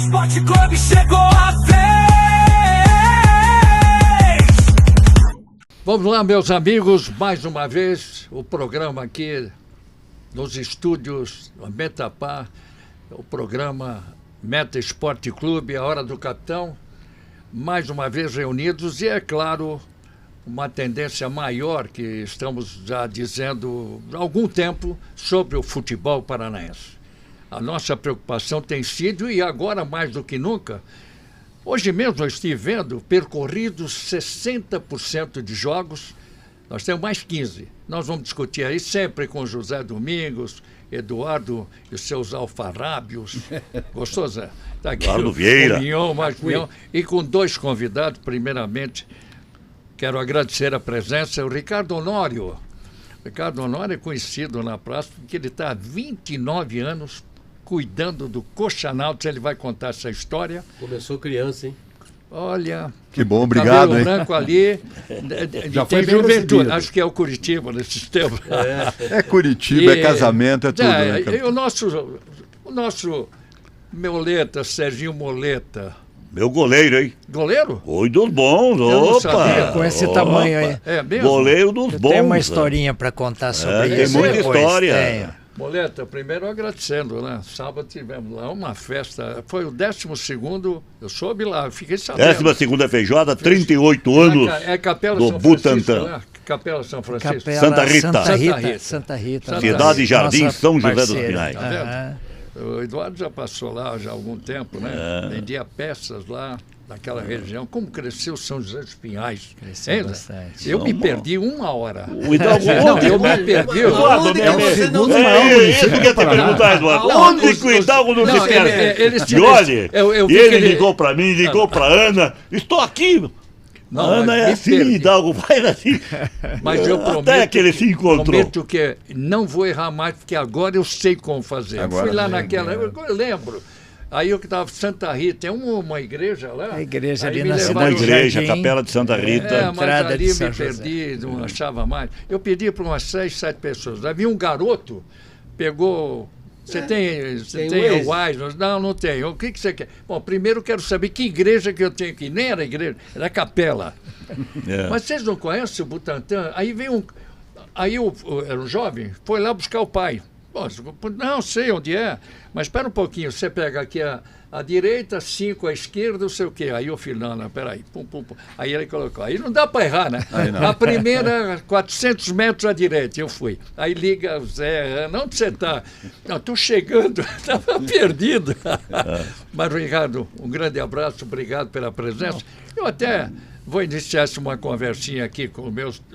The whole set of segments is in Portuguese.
Esporte Clube chegou a vez. Vamos lá, meus amigos, mais uma vez, o programa aqui nos estúdios Metapá, o programa Meta Esporte Clube, a Hora do Capitão, mais uma vez reunidos e, é claro, uma tendência maior que estamos já dizendo há algum tempo sobre o futebol paranaense. A nossa preocupação tem sido, e agora mais do que nunca, hoje mesmo eu estive vendo percorridos 60% de jogos, nós temos mais 15. Nós vamos discutir aí sempre com José Domingos, Eduardo e os seus alfarrábios. Gostou, Zé? Tá aqui Eduardo Vieira. Pinhão, e com dois convidados, primeiramente, quero agradecer a presença, o Ricardo Honório. O Ricardo Honório é conhecido na praça porque ele está há 29 anos cuidando do Coxanautas, ele vai contar essa história. Começou criança, hein? Olha, que bom, obrigado, cabelo hein? branco ali, Já tem foi bem juventude, recebido. acho que é o Curitiba nesses tempos. É Curitiba, é casamento, é tudo, né? E o nosso Moleta, Serginho Moleta, Meu goleiro, hein? goleiro? Oi dos bons, Eu não sabia. opa! Com esse Opa. tamanho aí. É mesmo? Goleiro dos bons. Tem uma historinha para contar sobre tem isso. muita depois. história. Tenho. Moleta, primeiro agradecendo, né? Sábado tivemos lá uma festa, foi o 12º, eu soube lá, eu fiquei sabendo. 12ª feijoada, 38 anos É Capela do São Francisco, Butantã. né? Capela São Francisco. Capela Santa Rita. Santa Rita. Santa Rita. Santa Rita. Cidade Jardim, Nossa São José dos parceira. Pinhais. Tá vendo? Aham. O Eduardo já passou lá já há algum tempo, né? Vendia peças lá naquela região. Como cresceu São José dos Pinhais? Cresceu Hein, Zé? bastante. Eu me perdi uma hora. O Hidalgo, Não, onde? eu me perdi. Eduardo, Onde que você não Isso que eu ia te perguntar, Eduardo. Onde que o Hidalgo não se perde? Eles E olha, eu vi e que ele ligou pra mim, ligou pra Ana. Estou aqui. Não, Ana mas é me assim, perdi. Hidalgo, vai assim. Mas eu prometo, Até que ele se encontrou. prometo que não vou errar mais, porque agora eu sei como fazer. Agora Fui lá sim, naquela, eu lembro. Aí eu que estava em Santa Rita, tem uma igreja lá. A igreja Aí ali me na É levaram- uma cidade. igreja, Jardim. Capela de Santa Rita. É, mas Entrada ali de me São José. perdi, não achava mais. Eu pedi para umas 6, 7 pessoas. Havia um garoto, pegou... Você tem Tem o Wise? Não tenho. O que você quer? Bom, primeiro eu quero saber que igreja que eu tenho aqui. Nem era igreja, era capela. É. Mas vocês não conhecem o Butantã? Aí veio um... Aí era um jovem, foi lá buscar o pai. Pô, não sei onde é, mas espera um pouquinho, você pega aqui a direita, 5 à esquerda, não sei o quê. Aí o filho, não, peraí, pum, pum, pum. Aí ele colocou, aí não dá para errar, né? A primeira, 400 metros à direita, eu fui. Aí liga o Zé, onde você está? Não, estou chegando, estava perdido. Mas, Ricardo, um grande abraço, obrigado pela presença. Eu até... vou iniciar uma conversinha aqui com o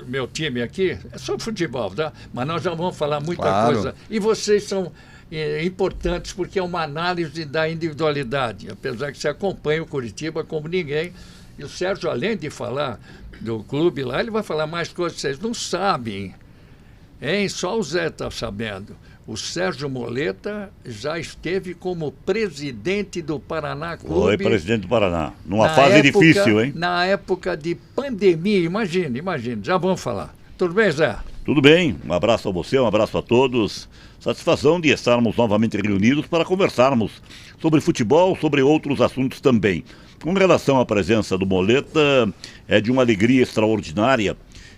meu time aqui, é sobre futebol, tá? Mas nós já vamos falar muita Claro. coisa. E vocês são importantes porque é uma análise da individualidade, apesar que você acompanha o Curitiba como ninguém. E o Sérgio, além de falar do clube lá, ele vai falar mais coisas que vocês não sabem. Hein? Só o Zé está sabendo. O Sérgio Moleta já esteve como presidente do Paraná Clube. Foi presidente do Paraná. Numa Na fase época- difícil, hein? Na época de pandemia, imagine, já vamos falar. Tudo bem, Zé? Tudo bem, um abraço a você, um abraço a todos. Satisfação de estarmos novamente reunidos para conversarmos sobre futebol, sobre outros assuntos também. Com relação à presença do Moleta, é de uma alegria extraordinária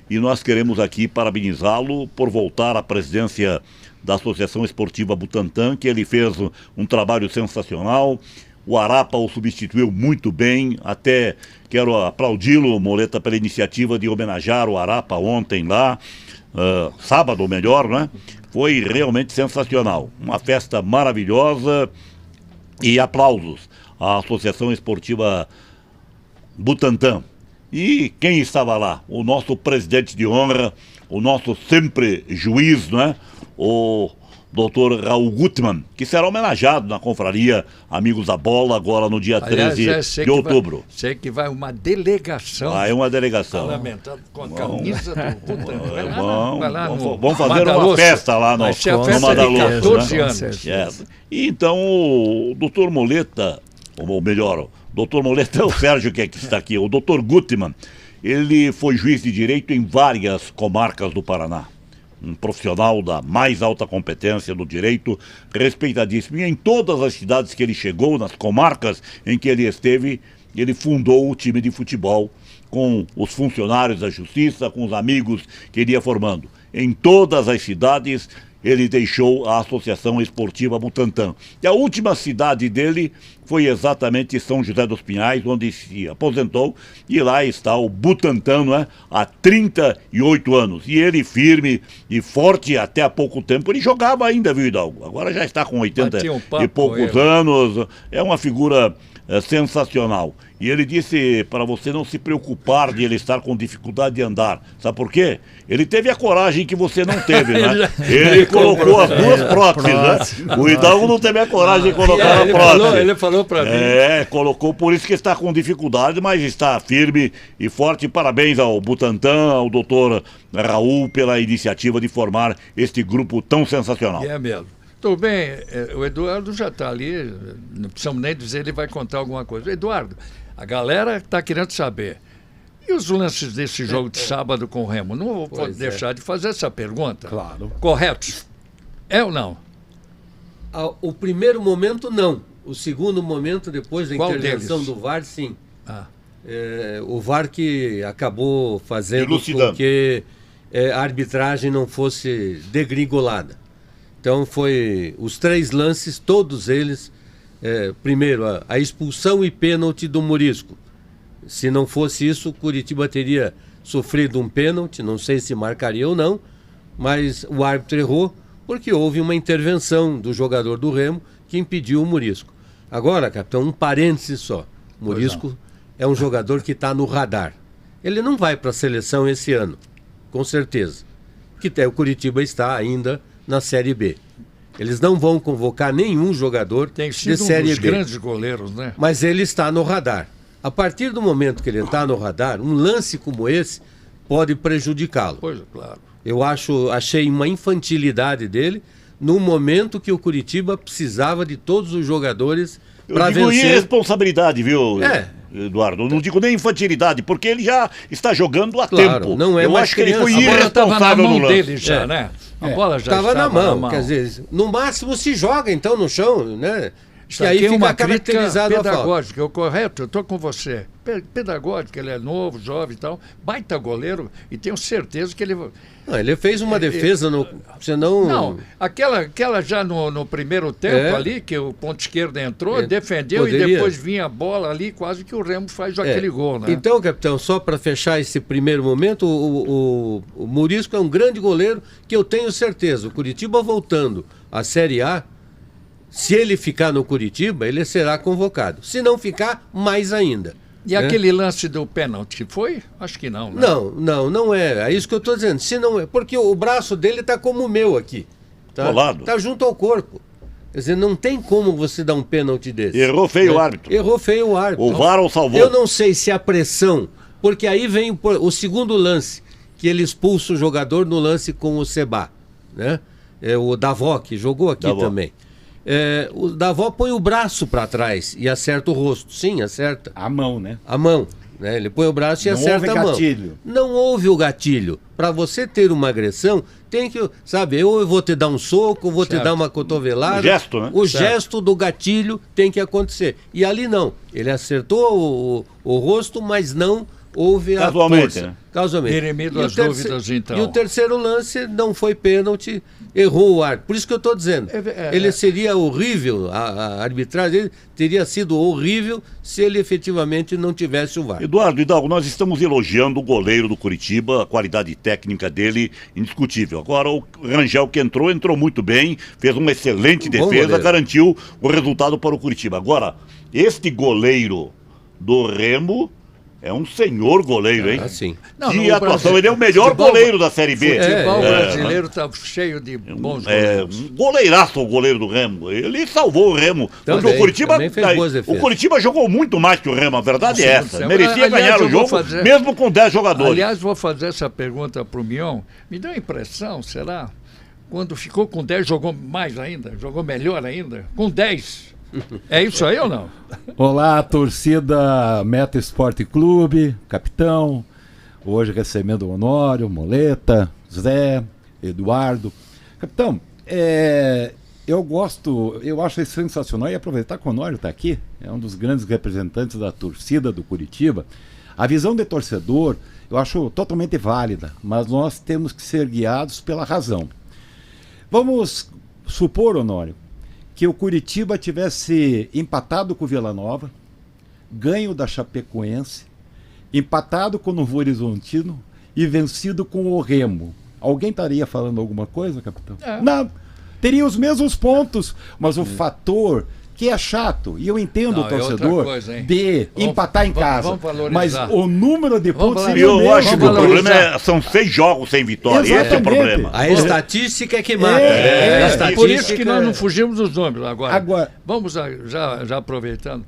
e nós queremos aqui parabenizá-lo por voltar à presidência da Associação Esportiva Butantã, que ele fez um trabalho sensacional. O Arapa o substituiu muito bem, até quero aplaudi-lo, Moleta, pela iniciativa de homenagear o Arapa ontem lá, sábado ou melhor, né? Foi realmente sensacional. Uma festa maravilhosa e aplausos à Associação Esportiva Butantã. E quem estava lá? O nosso presidente de honra, o nosso sempre juiz, né? O doutor Raul Gutmann, que será homenageado na confraria Amigos da Bola, agora no dia 13 de outubro. Sei que vai uma delegação. É uma delegação. Parlamentar com a camisa do Butantã. Vai lá Vamos fazer uma Madaloso. festa lá no, Vai ser a no festa de Madaloso, 14 né? anos. É. E então o doutor Moleta, ou melhor, o doutor Moleta é o Sérgio que está aqui, o doutor Gutmann, ele foi juiz de direito em várias comarcas do Paraná. um profissional da mais alta competência do direito, respeitadíssimo. E em todas as cidades que ele chegou, nas comarcas em que ele esteve, ele fundou o time de futebol com os funcionários da justiça, com os amigos que ele ia formando. Em todas as cidades, ele deixou a Associação Esportiva Butantã. E a última cidade dele foi exatamente São José dos Pinhais, onde se aposentou, e lá está o Butantã, não é? Há 38 anos. E ele firme e forte até há pouco tempo. Ele jogava ainda, viu, Hidalgo? Agora já está com 80 e poucos anos. É uma figura sensacional. E ele disse para você não se preocupar de ele estar com dificuldade de andar. Sabe por quê? Ele teve a coragem que você não teve, né? Ele colocou as duas próteses, né? O Hidalgo não teve a coragem de colocar a prótese. Ele falou para mim. Colocou, por isso que está com dificuldade, mas está firme e forte. Parabéns ao Butantã, ao doutor Raul, pela iniciativa de formar este grupo tão sensacional. É mesmo. Tudo bem, o Eduardo já está ali, não precisamos nem dizer, ele vai contar alguma coisa. Eduardo, a galera está querendo saber. E os lances desse jogo de sábado com o Remo? Não vou deixar de fazer essa pergunta. Claro. Corretos? É ou não? O primeiro momento, não. O segundo momento, depois da intervenção do VAR, sim. O VAR que acabou fazendo com que a arbitragem não fosse degringolada. Então foi os 3 lances, todos eles, primeiro a expulsão e pênalti do Murisco. Se não fosse isso, o Curitiba teria sofrido um pênalti, não sei se marcaria ou não, mas o árbitro errou porque houve uma intervenção do jogador do Remo que impediu o Murisco. Agora, capitão, um parêntese só. O Murisco é um jogador que está no radar. Ele não vai para a seleção esse ano, com certeza. O Curitiba está ainda na Série B. Eles não vão convocar nenhum jogador de Série B. Tem sido grandes goleiros, né? Mas ele está no radar. A partir do momento que ele está no radar, um lance como esse pode prejudicá-lo. Pois, claro. Eu achei uma infantilidade dele no momento que o Curitiba precisava de todos os jogadores para vencer. Eu digo irresponsabilidade, viu, Eduardo? Eu não digo nem infantilidade, porque ele já está jogando há tempo. Não é eu mais acho que ele foi irresponsável irresponsável no lance. Dele já, né? A bola já estava na mão. Quer dizer, no máximo se joga então no chão, né? Isso que aí aqui fica é uma caracterizado crítica pedagógica, é o correto, eu estou com você. Pedagógica, ele é novo, jovem e tal, baita goleiro, e tenho certeza que ele... Não, ele fez uma defesa, senão... Não, aquela já no primeiro tempo ali, que o ponto esquerdo entrou, defendeu e depois vinha a bola ali, quase que o Remo faz aquele gol, né? Então, capitão, só para fechar esse primeiro momento, o Murisco é um grande goleiro que eu tenho certeza, o Curitiba voltando à Série A, se ele ficar no Curitiba, ele será convocado. Se não ficar, mais ainda. E aquele lance do pênalti foi? Acho que não, né? Não é. É isso que eu estou dizendo. Se não é, porque o braço dele está como o meu aqui. Tá? Colado. Está junto ao corpo. Quer dizer, não tem como você dar um pênalti desse. Errou feio o árbitro. Errou feio o árbitro. O VAR o salvou. Eu não sei se a pressão, porque aí vem o segundo lance, que ele expulsa o jogador no lance com o Seba, né? O Davó, que jogou aqui também. O Davó põe o braço para trás e acerta o rosto. Sim, acerta. A mão, né? A mão. Né? Ele põe o braço e acerta a mão. Não houve gatilho. Não houve o gatilho. Para você ter uma agressão, tem que, sabe, ou eu vou te dar um soco, ou vou te dar uma cotovelada. O gesto, né? O gesto do gatilho tem que acontecer. E ali não. Ele acertou o rosto, mas não houve a força. Né? Casualmente. Peremido as dúvidas, então. E o terceiro lance não foi pênalti, errou o árbitro. Por isso que eu estou dizendo. Ele seria horrível, a arbitragem dele teria sido horrível se ele efetivamente não tivesse o VAR. Eduardo Hidalgo, nós estamos elogiando o goleiro do Curitiba, a qualidade técnica dele indiscutível. Agora o Rangel que entrou muito bem, fez uma excelente defesa, garantiu o resultado para o Curitiba. Agora, este goleiro do Remo... é um senhor goleiro, hein? Sim. Que atuação, ele é o melhor goleiro da Série B. O futebol brasileiro está cheio de bons goleiros. Um goleiraço o goleiro do Remo. Ele salvou o Remo. Também, o Curitiba, fez boas defesas. O Curitiba jogou muito mais que o Remo, a verdade é essa. Merecia ganhar o jogo, mesmo com 10 jogadores. Aliás, vou fazer essa pergunta para o Mion. Me deu a impressão, será? Quando ficou com 10, jogou mais ainda? Jogou melhor ainda? Com 10. É isso aí ou não? Olá, torcida Meta Esporte Clube, capitão, hoje recebendo o Honório, Moleta, Zé, Eduardo. Capitão, eu acho sensacional, e aproveitar que o Honório está aqui, é um dos grandes representantes da torcida do Curitiba. A visão de torcedor eu acho totalmente válida, mas nós temos que ser guiados pela razão. Vamos supor, Honório, que o Curitiba tivesse empatado com o Vila Nova, ganho da Chapecoense, empatado com o Novo Horizontino e vencido com o Remo. Alguém estaria falando alguma coisa, capitão? Não. Teria os mesmos pontos, mas o fator que é chato, e eu entendo o torcedor de empatar em casa, mas o número de pontos seria eu acho que o problema são 6 jogos sem vitória. Exatamente. Esse é o problema. A estatística é que mata. Por isso que nós não fugimos dos números. Agora vamos já aproveitando.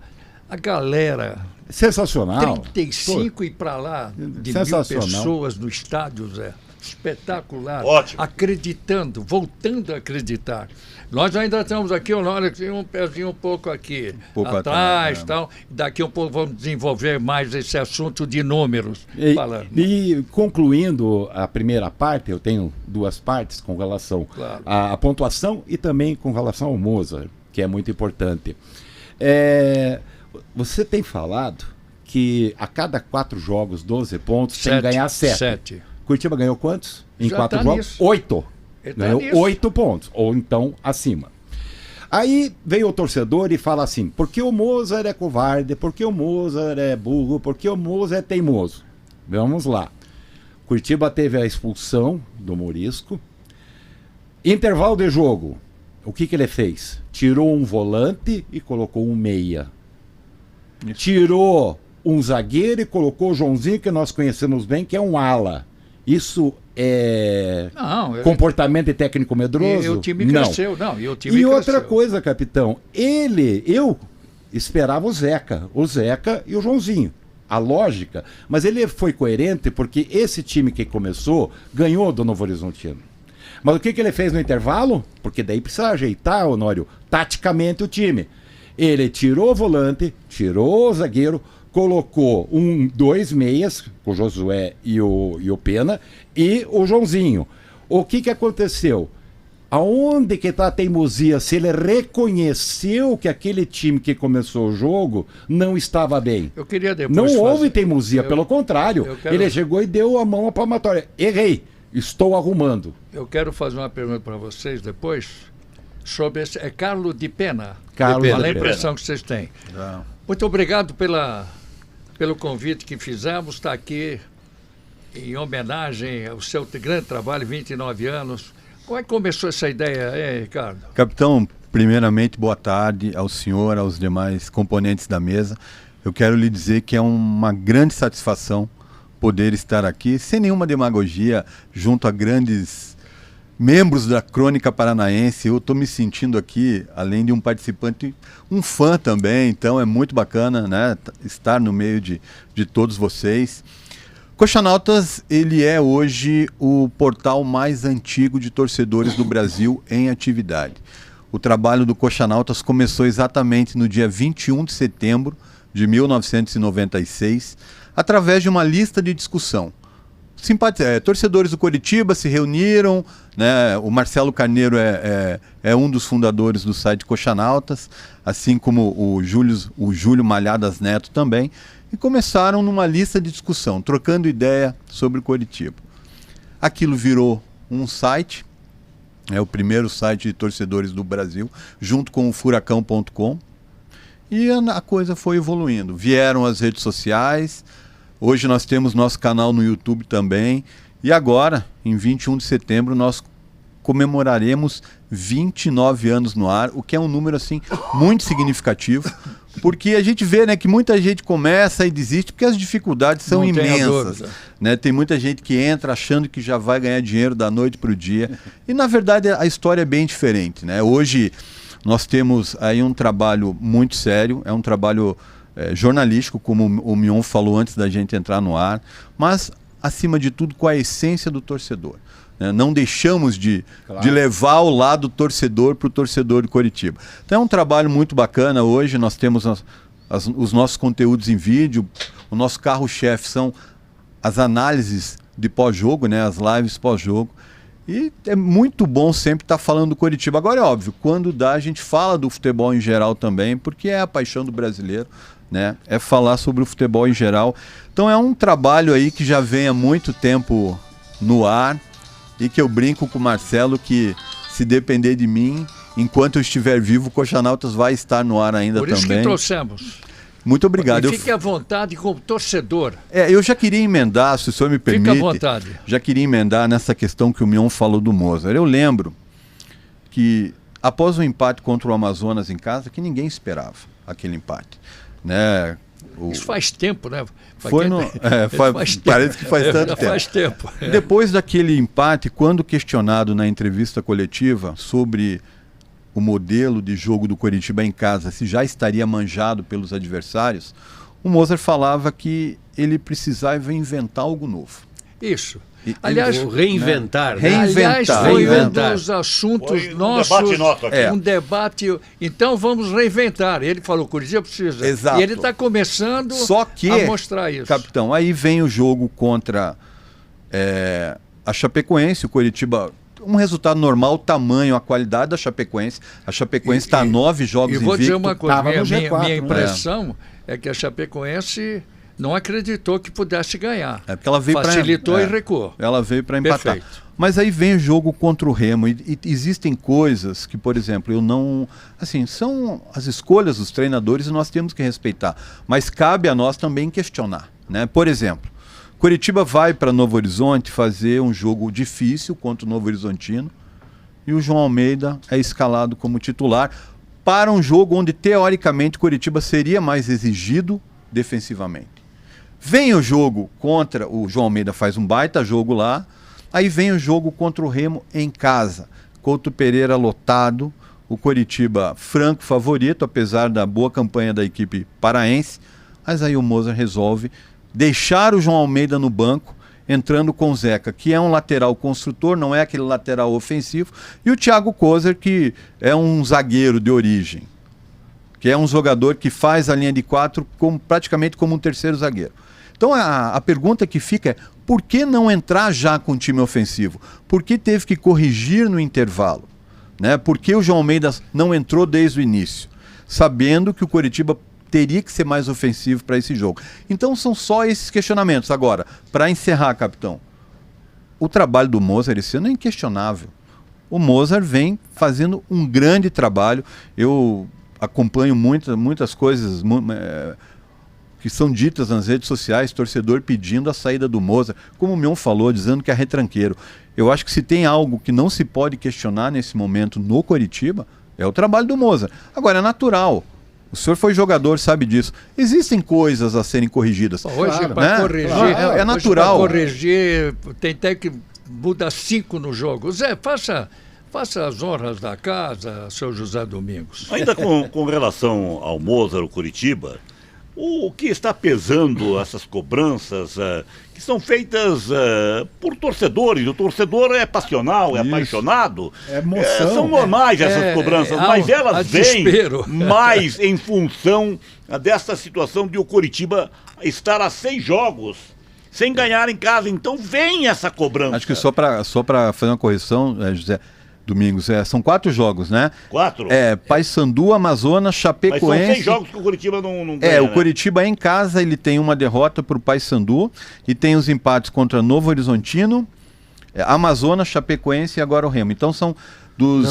A galera... Sensacional. 35 e para lá de 1.000 pessoas no estádio, Zé. Espetacular. Ótimo. Acreditando, voltando a acreditar. Nós ainda estamos aqui, Honório, um pezinho um pouco aqui atrás, tal. Daqui um pouco vamos desenvolver mais esse assunto de números. E concluindo a primeira parte, eu tenho 2 partes com relação à pontuação e também com relação ao Mozart, que é muito importante. Você tem falado que a cada 4 jogos, 12 pontos, tem que ganhar 7. Curitiba ganhou quantos? Em 4 jogos? Nisso. 8. Ganhou 8 pontos, ou então acima. Aí veio o torcedor e fala assim, porque o Mozart é covarde, porque o Mozart é burro, porque o Mozart é teimoso. Vamos lá. Curitiba teve a expulsão do Morisco. Intervalo de jogo. O que ele fez? Tirou um volante e colocou um meia. Tirou um zagueiro e colocou o Joãozinho, que nós conhecemos bem, que é um ala. Isso é comportamento técnico medroso? E o time cresceu. E outra coisa, capitão, eu esperava o Zeca e o Joãozinho. A lógica, mas ele foi coerente porque esse time que começou ganhou do Novo Horizontino. Mas o que ele fez no intervalo? Porque daí precisa ajeitar, Honório, taticamente o time. Ele tirou o volante, tirou o zagueiro, colocou 2 meias, o Josué e o Pena, e o Joãozinho. O que aconteceu? Aonde que está a teimosia? Se ele reconheceu que aquele time que começou o jogo não estava bem. Eu queria depois não houve teimosia, pelo contrário. Ele chegou e deu a mão à palmatória. Errei, estou arrumando. Eu quero fazer uma pergunta para vocês depois sobre esse... É Carlos de Pena. Carlos Qual é a impressão que vocês têm? Muito obrigado pelo convite que fizemos. Está aqui em homenagem ao seu grande trabalho, 29 anos. Como é que começou essa ideia, Ricardo? Capitão, primeiramente, boa tarde ao senhor, aos demais componentes da mesa. Eu quero lhe dizer que é uma grande satisfação poder estar aqui, sem nenhuma demagogia, junto a grandes membros da Crônica Paranaense. Eu estou me sentindo aqui, além de um participante, um fã também, então é muito bacana, né, estar no meio de todos vocês. Coxanautas, ele é hoje o portal mais antigo de torcedores do Brasil em atividade. O trabalho do Coxanautas começou exatamente no dia 21 de setembro de 1996, através de uma lista de discussão. Torcedores do Coritiba se reuniram, né? O Marcelo Carneiro é um dos fundadores do site Coxanautas, assim como o Júlio Malhadas Neto também, e começaram numa lista de discussão, trocando ideia sobre o Coritiba. Aquilo virou um site, é o primeiro site de torcedores do Brasil, junto com o Furacão.com, e a coisa foi evoluindo. Vieram as redes sociais, hoje nós temos nosso canal no YouTube também, e agora, em 21 de setembro, nós comemoraremos 29 anos no ar, o que é um número assim muito significativo, porque a gente vê, né, que muita gente começa e desiste porque as dificuldades são imensas, né? Tem muita gente que entra achando que já vai ganhar dinheiro da noite para o dia, e na verdade a história é bem diferente, né? Hoje nós temos aí um trabalho muito sério, é um trabalho jornalístico, como o Mion falou antes da gente entrar no ar, mas acima de tudo com a essência do torcedor. Não deixamos de levar o lado torcedor para o torcedor de Coritiba. Então é um trabalho muito bacana. Hoje nós temos os nossos conteúdos em vídeo. O nosso carro-chefe são as análises de pós-jogo, né, as lives pós-jogo. E é muito bom sempre estar falando do Coritiba. Agora é óbvio, quando dá, a gente fala do futebol em geral também, porque é a paixão do brasileiro, né? É falar sobre o futebol em geral. Então é um trabalho aí que já vem há muito tempo no ar e que eu brinco com o Marcelo que, se depender de mim, enquanto eu estiver vivo, o Coxanautas vai estar no ar ainda também. Por isso que trouxemos. Muito obrigado. E fique à vontade como torcedor. Eu já queria emendar, se o senhor me permite. Fique à vontade. Já queria emendar nessa questão que o Mion falou do Mozart. Eu lembro que após o empate contra o Amazonas em casa, que ninguém esperava aquele empate, né? Isso faz tempo, né? Parece que faz tanto tempo. Faz tempo. Depois daquele empate, quando questionado na entrevista coletiva sobre o modelo de jogo do Coritiba em casa, se já estaria manjado pelos adversários, o Mozart falava que ele precisava inventar algo novo. Isso. Aliás, reinventar. Né? Aliás, foi um dos assuntos nossos. Debate nosso aqui. Um debate. Então vamos reinventar. Ele falou que o Coritiba precisa. Exato. E ele está começando a mostrar isso. Capitão, aí vem o jogo contra a Chapecoense, o Coritiba. Um resultado normal, o tamanho, a qualidade da Chapecoense. A Chapecoense está a 9 jogos invicto. E vou dizer uma coisa, G4, minha impressão é que a Chapecoense não acreditou que pudesse ganhar. É porque ela veio facilitou e recuou. Ela veio para empatar. Perfeito. Mas aí vem o jogo contra o Remo e existem coisas que, por exemplo, eu não... Assim, são as escolhas dos treinadores e nós temos que respeitar. Mas cabe a nós também questionar, né? Por exemplo, Coritiba vai para Novo Horizonte fazer um jogo difícil contra o Novo Horizontino e o João Almeida é escalado como titular para um jogo onde, teoricamente, Coritiba seria mais exigido defensivamente. Vem o jogo contra o João Almeida, faz um baita jogo lá, aí vem o jogo contra o Remo em casa. Couto Pereira lotado, o Coritiba franco favorito, apesar da boa campanha da equipe paraense, mas aí o Mozart resolve deixar o João Almeida no banco, entrando com o Zeca, que é um lateral construtor, não é aquele lateral ofensivo, e o Thiago Kozer, que é um zagueiro de origem, que é um jogador que faz a linha de 4 praticamente como um terceiro zagueiro. Então a pergunta que fica é, por que não entrar já com o time ofensivo? Por que teve que corrigir no intervalo? Né? Por que o João Almeida não entrou desde o início? Sabendo que o Coritiba teria que ser mais ofensivo para esse jogo. Então são só esses questionamentos. Agora, para encerrar, capitão, o trabalho do Mozart esse ano é inquestionável. O Mozart vem fazendo um grande trabalho. Eu acompanho muitas coisas que são ditas nas redes sociais, torcedor pedindo a saída do Mozart, como o Mion falou, dizendo que é retranqueiro. Eu acho que se tem algo que não se pode questionar nesse momento no Coritiba, é o trabalho do Mozart. Agora, é natural. O senhor foi jogador, sabe disso. Existem coisas a serem corrigidas. Hoje, para corrigir, é natural. Para corrigir, tem até que mudar 5 no jogo. Zé, faça as honras da casa, seu José Domingos. Ainda com relação ao Mozart, o Coritiba, o que está pesando essas cobranças que são feitas por torcedores? O torcedor é passional, é apaixonado. É emoção. São normais essas cobranças, mas elas vêm mais em função dessa situação de o Coritiba estar a 6 jogos sem ganhar em casa. Então vem essa cobrança. Acho que só para fazer uma correção, José Domingos, são 4 jogos, né? 4? Paysandu, Amazonas, Chapecoense. Mas são 6 jogos que o Coritiba não ganha, o Coritiba em casa, ele tem uma derrota para o Paysandu e tem os empates contra Novo Horizontino, Amazonas, Chapecoense e agora o Remo. Então são dos...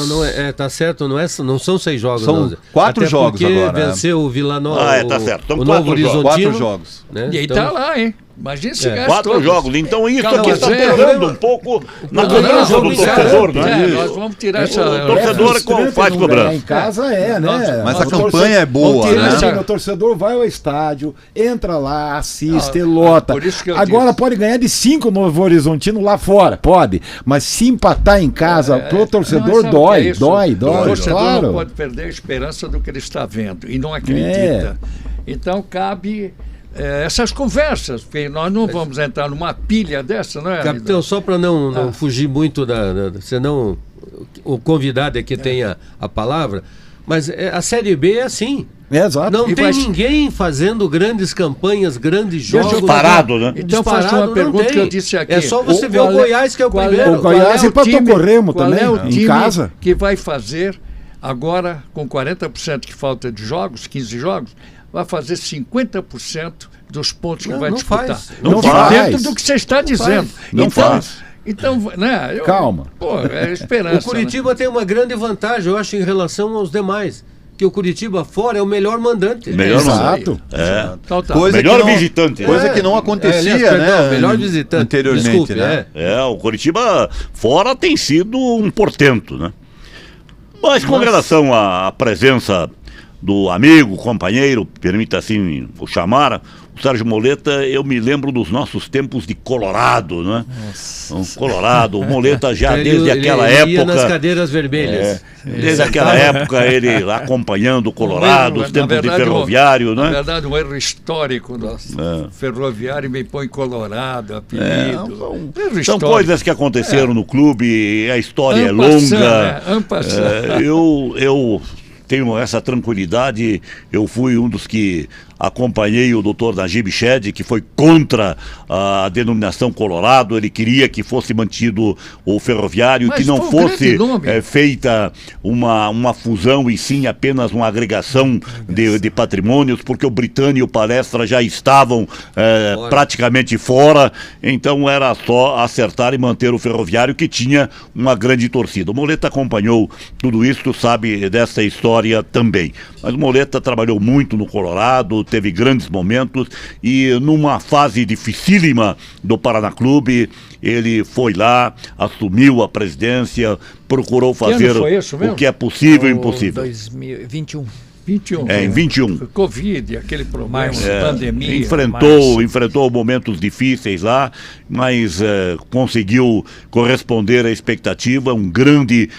Tá certo, não são 6 jogos. São 4 jogos agora. Venceu o Vila Nova, tá certo. o Novo Horizontino. 4 jogos. Né? E aí tá lá, hein? Imagina se ganhasse 4 jogos. Então isso aqui está pesando um pouco na cobrança do torcedor, né? Nós vamos tirar essa... O torcedor faz cobrança. Em casa né? Mas a campanha é boa, né? O torcedor vai ao estádio, entra lá, assiste, lota. Agora pode ganhar de 5 Novo Horizontino lá fora, pode. Mas se empatar em casa, pro torcedor dói. O torcedor não pode perder a esperança do que ele está vendo e não acredita. Então cabe... essas conversas, porque nós não vamos entrar numa pilha dessa, não é? Capitão, só para não fugir muito senão o convidado aqui tem a palavra. Mas a Série B é assim. Exato. Não tem ninguém fazendo grandes campanhas, grandes jogos. Disparado, né? Então faço uma pergunta que eu disse aqui. É só você ver o Goiás, que é o primeiro. O Goiás e Pato Corremo também, em casa. Que vai fazer agora, com 40% que falta de jogos, 15 jogos, vai fazer 50% dos pontos que vai disputar. Não faz. Dentro do que você está dizendo. Não faz. Então, né? Calma. Pô, é esperança. O Curitiba tem uma grande vantagem, eu acho, em relação aos demais. Que o Curitiba fora é o melhor mandante. Melhor Exato. Então, tá. Melhor visitante. Coisa que não acontecia, né? Melhor visitante. Anteriormente, Desculpe, né? O Curitiba fora tem sido um portento, né? Mas com relação à presença do amigo, companheiro, permita assim o chamar, o Sérgio Moleta, eu me lembro dos nossos tempos de Colorado, né? Colorado, o Moleta já desde aquela época... Ia nas cadeiras vermelhas. Desde aquela época ele acompanhando o Colorado, os tempos de Ferroviário, né? Na verdade, um erro histórico do Ferroviário me põe Colorado, apelido. São coisas que aconteceram no clube, a história é longa. Eu tenho essa tranquilidade, eu fui um dos que acompanhei o doutor Najib Shed, que foi contra a denominação Colorado, ele queria que fosse mantido o Ferroviário, que não fosse feita uma fusão e sim apenas uma agregação de patrimônios, porque o Britânia e o Palestra já estavam praticamente fora, então era só acertar e manter o Ferroviário, que tinha uma grande torcida. O Moleta acompanhou tudo isso, sabe dessa história também. Mas o Moleta trabalhou muito no Colorado, teve grandes momentos e numa fase dificílima do Paraná Clube, ele foi lá, assumiu a presidência, procurou fazer o que é possível e impossível. 2021. Em 21. Covid, aquele problema, pandemia. Enfrentou momentos difíceis lá, mas conseguiu corresponder à expectativa, um grande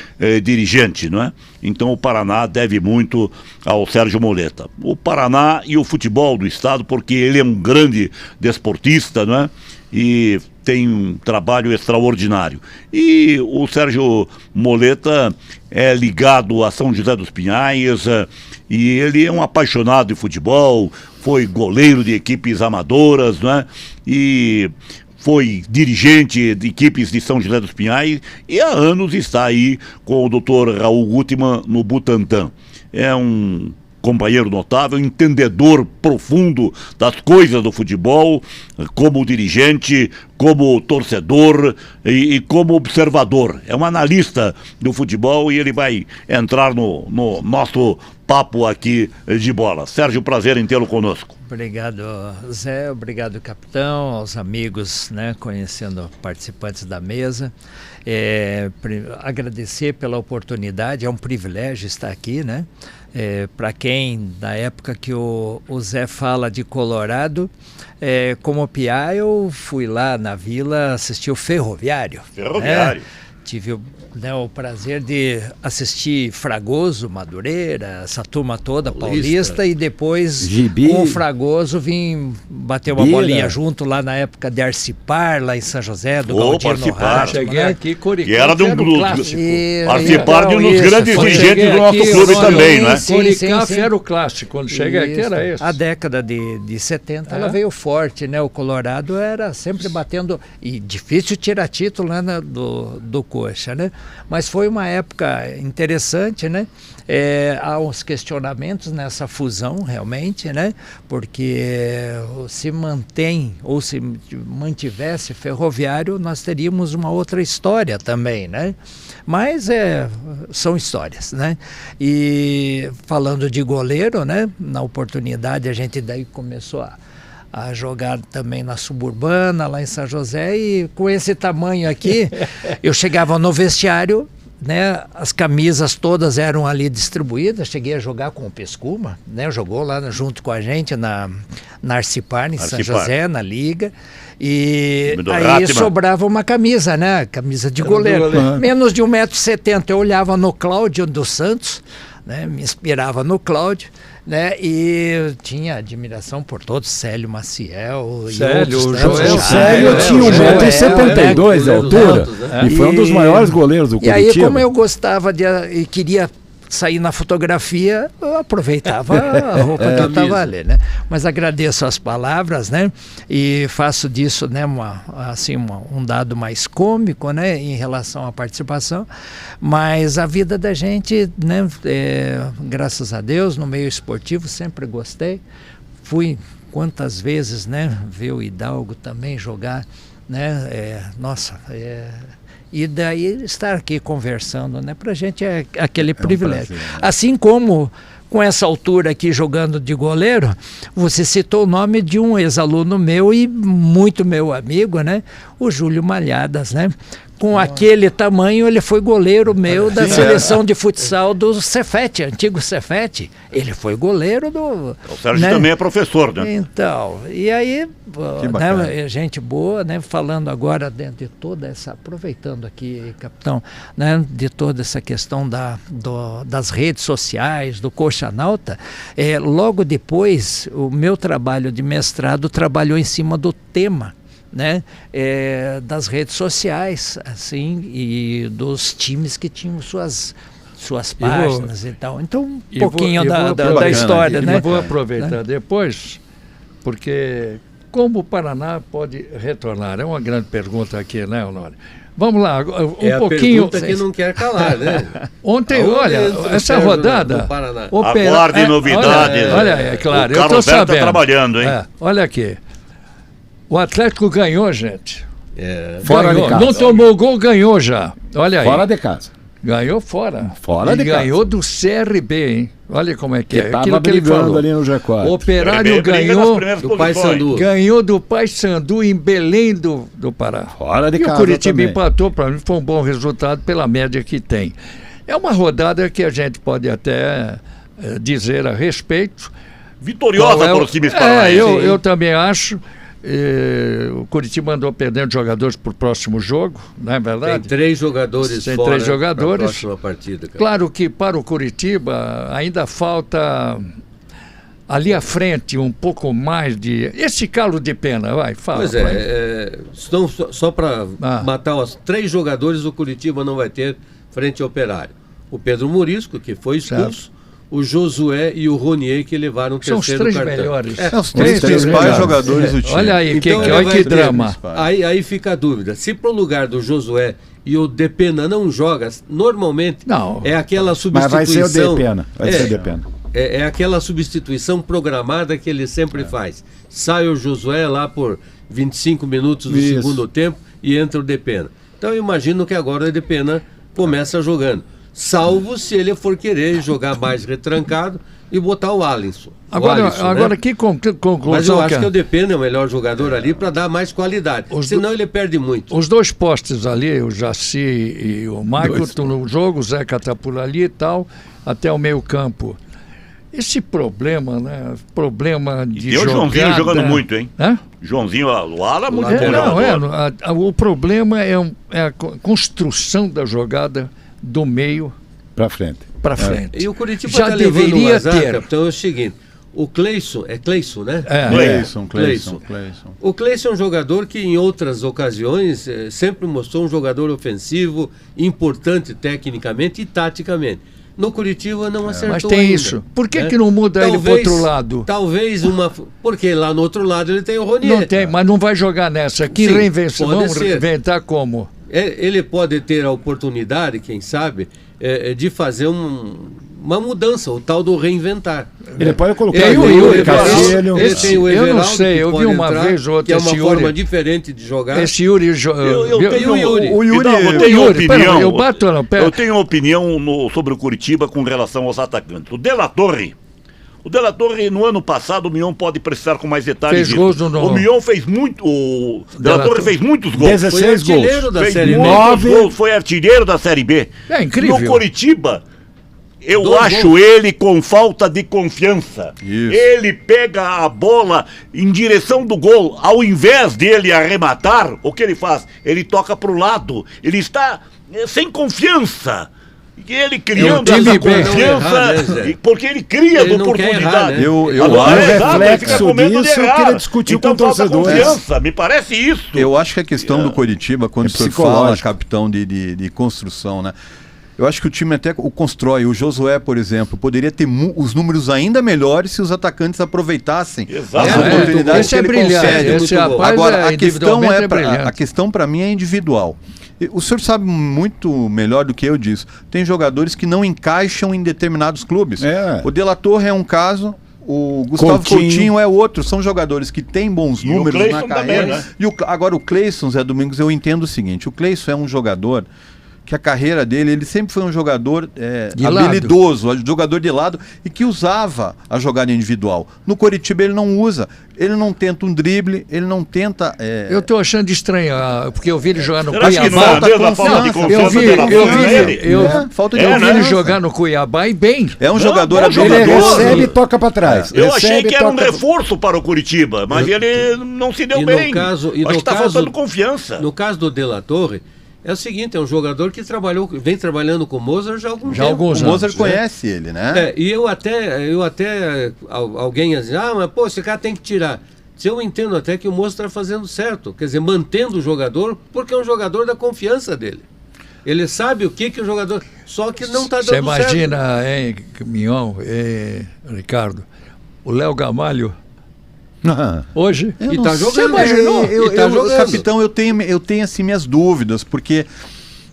dirigente, não é? Então o Paraná deve muito ao Sérgio Moleta. O Paraná e o futebol do estado, porque ele é um grande desportista, não é? E tem um trabalho extraordinário. E o Sérgio Moleta é ligado a São José dos Pinhais, e ele é um apaixonado de futebol, foi goleiro de equipes amadoras, né? E foi dirigente de equipes de São José dos Pinhais e há anos está aí com o Dr. Raul Gutmann no Butantã. É um companheiro notável, entendedor profundo das coisas do futebol, como dirigente, como torcedor e como observador. É um analista do futebol e ele vai entrar no nosso papo aqui de bola. Sérgio, prazer em tê-lo conosco. Obrigado, Zé, obrigado, capitão, aos amigos, né, conhecendo participantes da mesa. Agradecer pela oportunidade, é um privilégio estar aqui, né? Para quem, na época que o Zé fala de Colorado, como piá, eu fui lá na Vila assistir o Ferroviário. Ferroviário. Tive o prazer de assistir Fragoso, Madureira, essa turma toda, Paulista, e depois com o Fragoso vim bater uma bolinha junto lá na época de Arcipar, lá em São José, do Galdino Rara. Cheguei aqui, que era de um grupo. Arcipar de um dos grandes dirigentes do nosso clube também, né? Coricaf era o clássico, quando cheguei aqui era isso. A década de 70 ela veio forte, né? O Colorado era sempre batendo, e difícil tirar título, né, do Coxa, né? Mas foi uma época interessante, né? Há uns questionamentos nessa fusão, realmente, né? Porque se mantém, ou se mantivesse Ferroviário, nós teríamos uma outra história também, né? Mas são histórias, né? E falando de goleiro, né? Na oportunidade a gente daí começou a jogar também na Suburbana, lá em São José, e com esse tamanho aqui, eu chegava no vestiário, né, as camisas todas eram ali distribuídas, cheguei a jogar com o Pescuma, né, jogou lá junto com a gente na Arcipar, em São José, na Liga, e aí sobrava uma camisa, né, camisa de goleiro, menos de 1,70 m, eu olhava no Cláudio dos Santos, né, me inspirava no Cláudio, né, e tinha admiração por todos, Célio Maciel e outros. O Célio tinha 1,72 m de altura, e foi um dos maiores goleiros do Curitiba. E aí, como eu gostava e queria sair na fotografia, eu aproveitava a roupa que eu estava ali, né? Mas agradeço as palavras, né? E faço disso, né, um dado mais cômico, né, em relação à participação. Mas a vida da gente, né, graças a Deus, no meio esportivo sempre gostei. Fui quantas vezes, né, ver o Hidalgo também jogar, né? E daí estar aqui conversando, né? Pra gente é aquele privilégio. Prazer, né? Assim como com essa altura aqui jogando de goleiro, você citou o nome de um ex-aluno meu e muito meu amigo, né? O Júlio Malhadas, né? Com aquele tamanho, ele foi goleiro meu da seleção de futsal do Cefete, antigo Cefete. Ele foi goleiro do... O Sérgio também é professor, né? Então, e aí, né, gente boa, né? Falando agora dentro de toda essa... Aproveitando aqui, capitão, né? De toda essa questão das redes sociais, do Coxanauta, logo depois, o meu trabalho de mestrado trabalhou em cima do tema, né, das redes sociais, assim, e dos times que tinham suas páginas e tal. Então, um pouquinho da história, né? Vou aproveitar depois, porque como o Paraná pode retornar? É uma grande pergunta aqui, né, Honório? Vamos lá, a pergunta que não quer calar, né? Ontem, olha, essa rodada... Aguarde novidades. Olha, é claro, o eu estou sabendo. Está trabalhando, hein? Olha aqui. O Atlético ganhou, gente. Fora de casa. Não tomou gol, ganhou já. Olha aí. Fora de casa. Ganhou fora. Fora de casa. Ganhou do CRB, hein? Olha como é que é. Estava brigando ali no G4. O Operário ganhou do Paysandu. Ganhou do Paysandu em Belém do Pará. Fora de casa. E o Curitiba também empatou, para mim foi um bom resultado pela média que tem. É uma rodada que a gente pode até dizer a respeito. Vitoriosa por times paranaenses. Eu também acho. O Curitiba andou perdendo jogadores para o próximo jogo, não é verdade? Tem 3 jogadores Tem fora 3 jogadores. para a próxima partida. Cara. Claro que para o Curitiba ainda falta ali à frente um pouco mais de... Esse calo de pena, vai, fala. Pois só para matar os 3 jogadores o Curitiba não vai ter frente ao Operário. O Pedro Murisco, que foi expulso. Certo. O Josué e o Ronier que levaram o terceiro cartão. São os 3 melhores. São os 3 principais jogadores do time. Olha aí, então, olha que drama. Aí fica a dúvida. Se pro lugar do Josué e o Depena não joga, normalmente é aquela substituição... Mas vai ser o Depena. Vai ser o Depena. É aquela substituição programada que ele sempre faz. Sai o Josué lá por 25 minutos do segundo tempo e entra o Depena. Então eu imagino que agora o Depena começa jogando. Salvo se ele for querer jogar mais retrancado e botar o Alisson. Agora que conclusão... Mas eu acho que o Depena é o melhor jogador ali para dar mais qualidade. Senão ele perde muito. Os 2 postes ali, o Jaci e o Michael, estão no jogo, o Zeca tá por ali e tal, até o meio campo. Esse problema, né? Problema de jogada... E o Joãozinho jogando muito, hein? Joãozinho, o ala muito bom jogador. O problema é a construção da jogada do meio para frente. E o Curitiba já deveria ter. Então é o seguinte, o Cleison, Cleison, né? Cleison. O Cleison é um jogador que em outras ocasiões sempre mostrou um jogador ofensivo, importante tecnicamente e taticamente. No Curitiba não acertou Mas tem ainda, isso. Por que não muda ele para o outro lado? Talvez porque lá no outro lado ele tem o Ronier. Não tem, mas não vai jogar nessa. Que reinvenção? Vamos reinventar como? Ele pode ter a oportunidade, quem sabe, de fazer uma mudança, o tal do reinventar. Ele pode colocar ele tem o Everaldo, eu não sei, eu vi uma vez ou outra, que é uma forma diferente de jogar. Esse Yuri... Eu tenho uma opinião sobre o Curitiba com relação aos atacantes. O De La Torre, no ano passado, o Mion pode precisar com mais detalhes. Fez gols O Mion fez muito. O De La Torre fez muitos gols. 16 gols. Da Série B. 9 gols, foi artilheiro da Série B. É incrível. No Curitiba, eu acho ele com falta de confiança. Isso. Ele pega a bola em direção do gol. Ao invés dele arrematar, o que ele faz? Ele toca para o lado. Ele está sem confiança. E ele criando essa confiança, porque ele cria as oportunidades. O reflexo disso eu queria discutir com o torcedor. Me parece isso. Eu acho que a questão do Curitiba, quando o senhor fala, capitão, de construção, né? eu acho que o time até o constrói. O Josué, por exemplo, poderia ter os números ainda melhores se os atacantes aproveitassem as oportunidades que ele concede. Agora, a questão para mim é individual. O senhor sabe muito melhor do que eu disso. Tem jogadores que não encaixam em determinados clubes. O De La Torre é um caso, o Gustavo Coutinho é outro. São jogadores que têm bons números na carreira. Também, né? Agora o Cleison, Zé Domingos, eu entendo o seguinte. O Cleison é um jogador que a carreira dele, ele sempre foi um jogador habilidoso, jogador de lado, e que usava a jogada individual. No Coritiba ele não usa, ele não tenta um drible, ele não tenta... Eu estou achando estranho, porque eu vi ele jogar no Cuiabá. Eu vi ele jogar no Cuiabá e bem. É um jogador habilidoso. Ele recebe e toca para trás. Eu achei que era um reforço para o Coritiba, mas ele não se deu bem. Acho que está faltando confiança. No caso do De La Torre, é o seguinte, é um jogador que vem trabalhando com o Mozart já há algum tempo. O Mozart conhece ele, né? E eu até alguém ia dizer, mas pô, esse cara tem que tirar. Se eu entendo até que o Mozart está fazendo certo, quer dizer, mantendo o jogador, porque é um jogador da confiança dele. Ele sabe o que o jogador... Só que não está dando certo. Você imagina, hein, Mignon, Ricardo, o Léo Gamalho... Hoje e tá jogando. Capitão, eu tenho assim minhas dúvidas, porque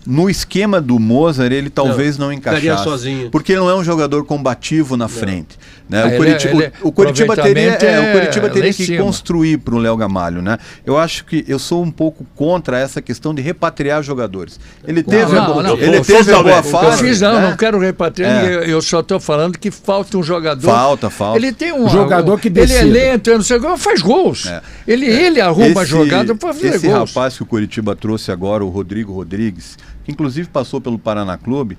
no esquema do Mozart ele talvez não encaixasse, sozinho. porque ele não é um jogador combativo na frente, né? O Coritiba teria que construir para o Léo Gamalho, né? Eu acho que eu sou um pouco contra essa questão de repatriar jogadores. Ele teve a boa fase. Não quero repatriar, eu só estou falando que falta um jogador. Falta. Ele tem um jogador que decide. Ele é lento, não sei o que, faz gols. Ele arruma a jogada para fazer esse gols. Esse rapaz que o Coritiba trouxe agora, o Rodrigo Rodrigues, que inclusive passou pelo Paraná Clube,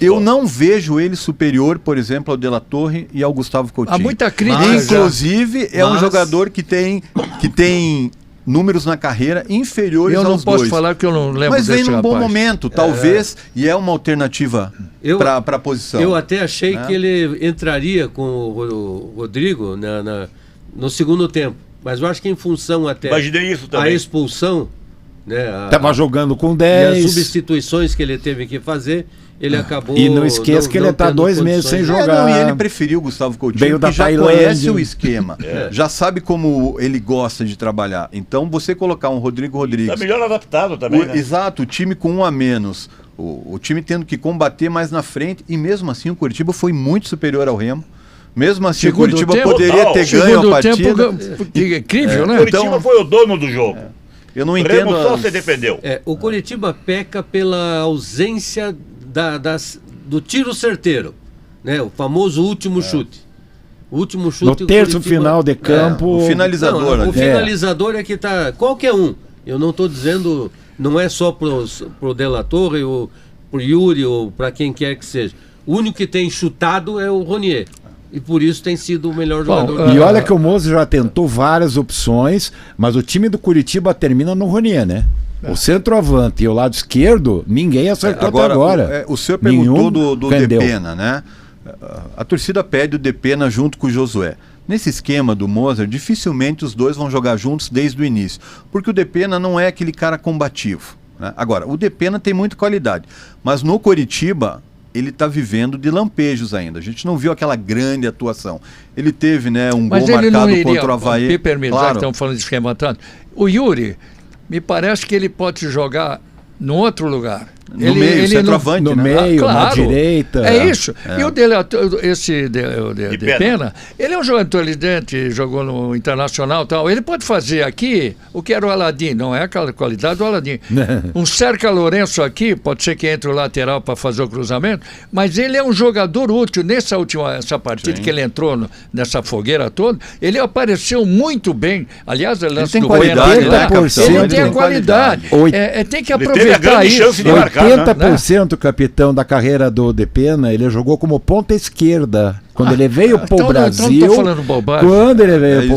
eu não vejo ele superior, por exemplo, ao De La Torre e ao Gustavo Coutinho. Há muita crítica. Inclusive, um jogador que tem números na carreira inferiores aos dois. Eu não posso falar que eu não lembro desse desse rapaz. Mas vem num bom momento, talvez, e é uma alternativa para a posição. Eu até achei que ele entraria com o Rodrigo no segundo tempo, mas eu acho que em função até a expulsão, estava jogando com 10. E as substituições que ele teve que fazer, ele acabou... E não esqueça que ele está 2 meses sem jogar. E ele preferiu o Gustavo Coutinho, que já conhece o esquema. Já sabe como ele gosta de trabalhar. Então, você colocar um Rodrigo Rodrigues... Está melhor adaptado também, né? Exato, o time com um a menos. O time tendo que combater mais na frente. E mesmo assim, o Coritiba foi muito superior ao Remo. Mesmo assim, o Coritiba poderia ter ganho a partida. Incrível, né? O Coritiba foi o dono do jogo. Eu não entendo. Só se defendeu. O Coritiba peca pela ausência do tiro certeiro, né? O famoso último chute. O último chute. No terço final de campo. O finalizador. O finalizador é que está. Qualquer um. Eu não estou dizendo. Não é só pro De La Torre, ou pro Yuri, ou para quem quer que seja. O único que tem chutado é o Ronier. E por isso tem sido o melhor jogador. E olha que o Mozart já tentou várias opções, mas o time do Curitiba termina no Ronier, né? O centroavante e o lado esquerdo, ninguém acertou até agora. O senhor perguntou do Depena, né? A torcida pede o Depena junto com o Josué. Nesse esquema do Mozart, dificilmente os dois vão jogar juntos desde o início, porque o Depena não é aquele cara combativo, né? Agora, o Depena tem muita qualidade, mas no Coritiba ele está vivendo de lampejos ainda. A gente não viu aquela grande atuação. Ele teve, né, um gol marcado contra o Avaí. Me permite, já que estamos falando de esquema tanto. O Yuri, me parece que ele pode jogar num outro lugar. No meio, centroavante, no meio, na direita. É isso. E o Depena, ele é um jogador inteligente, jogou no Internacional e tal. Ele pode fazer aqui o que era o Aladim, não é aquela qualidade do Aladim. Um Cerca Lourenço aqui, pode ser que entre o lateral para fazer o cruzamento, mas ele é um jogador útil. Essa partida que ele entrou nessa fogueira toda, ele apareceu muito bem. Aliás, ele tem qualidade, ele tem a qualidade. Tem que aproveitar isso. 80%, capitão, da carreira do Depena, ele jogou como ponta esquerda. Quando ele veio pro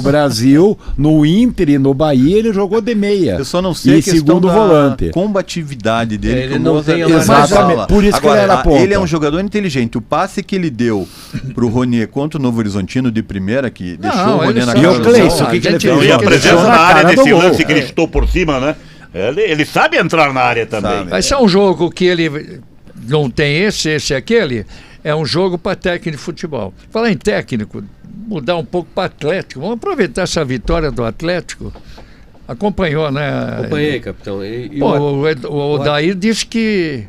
Brasil, no Inter e no Bahia, ele jogou de meia. Eu só não sei a segundo volante. Combatividade dele. Ele não tem exatamente. Por isso agora, que ele era ponta. Ele é um jogador inteligente. O passe que ele deu pro Ronier contra o Novo Horizontino de primeira, que deixou o Ronier na cara. E o Cleison, o que ele fez? E a presença na área desse lance que ele chutou por cima, né? Ele sabe entrar na área também. Vai ser um jogo que ele não tem esse e aquele, é um jogo para técnico de futebol. Falar em técnico, mudar um pouco para Atlético. Vamos aproveitar essa vitória do Atlético. Acompanhou, né? Acompanhei, capitão. O Odair disse que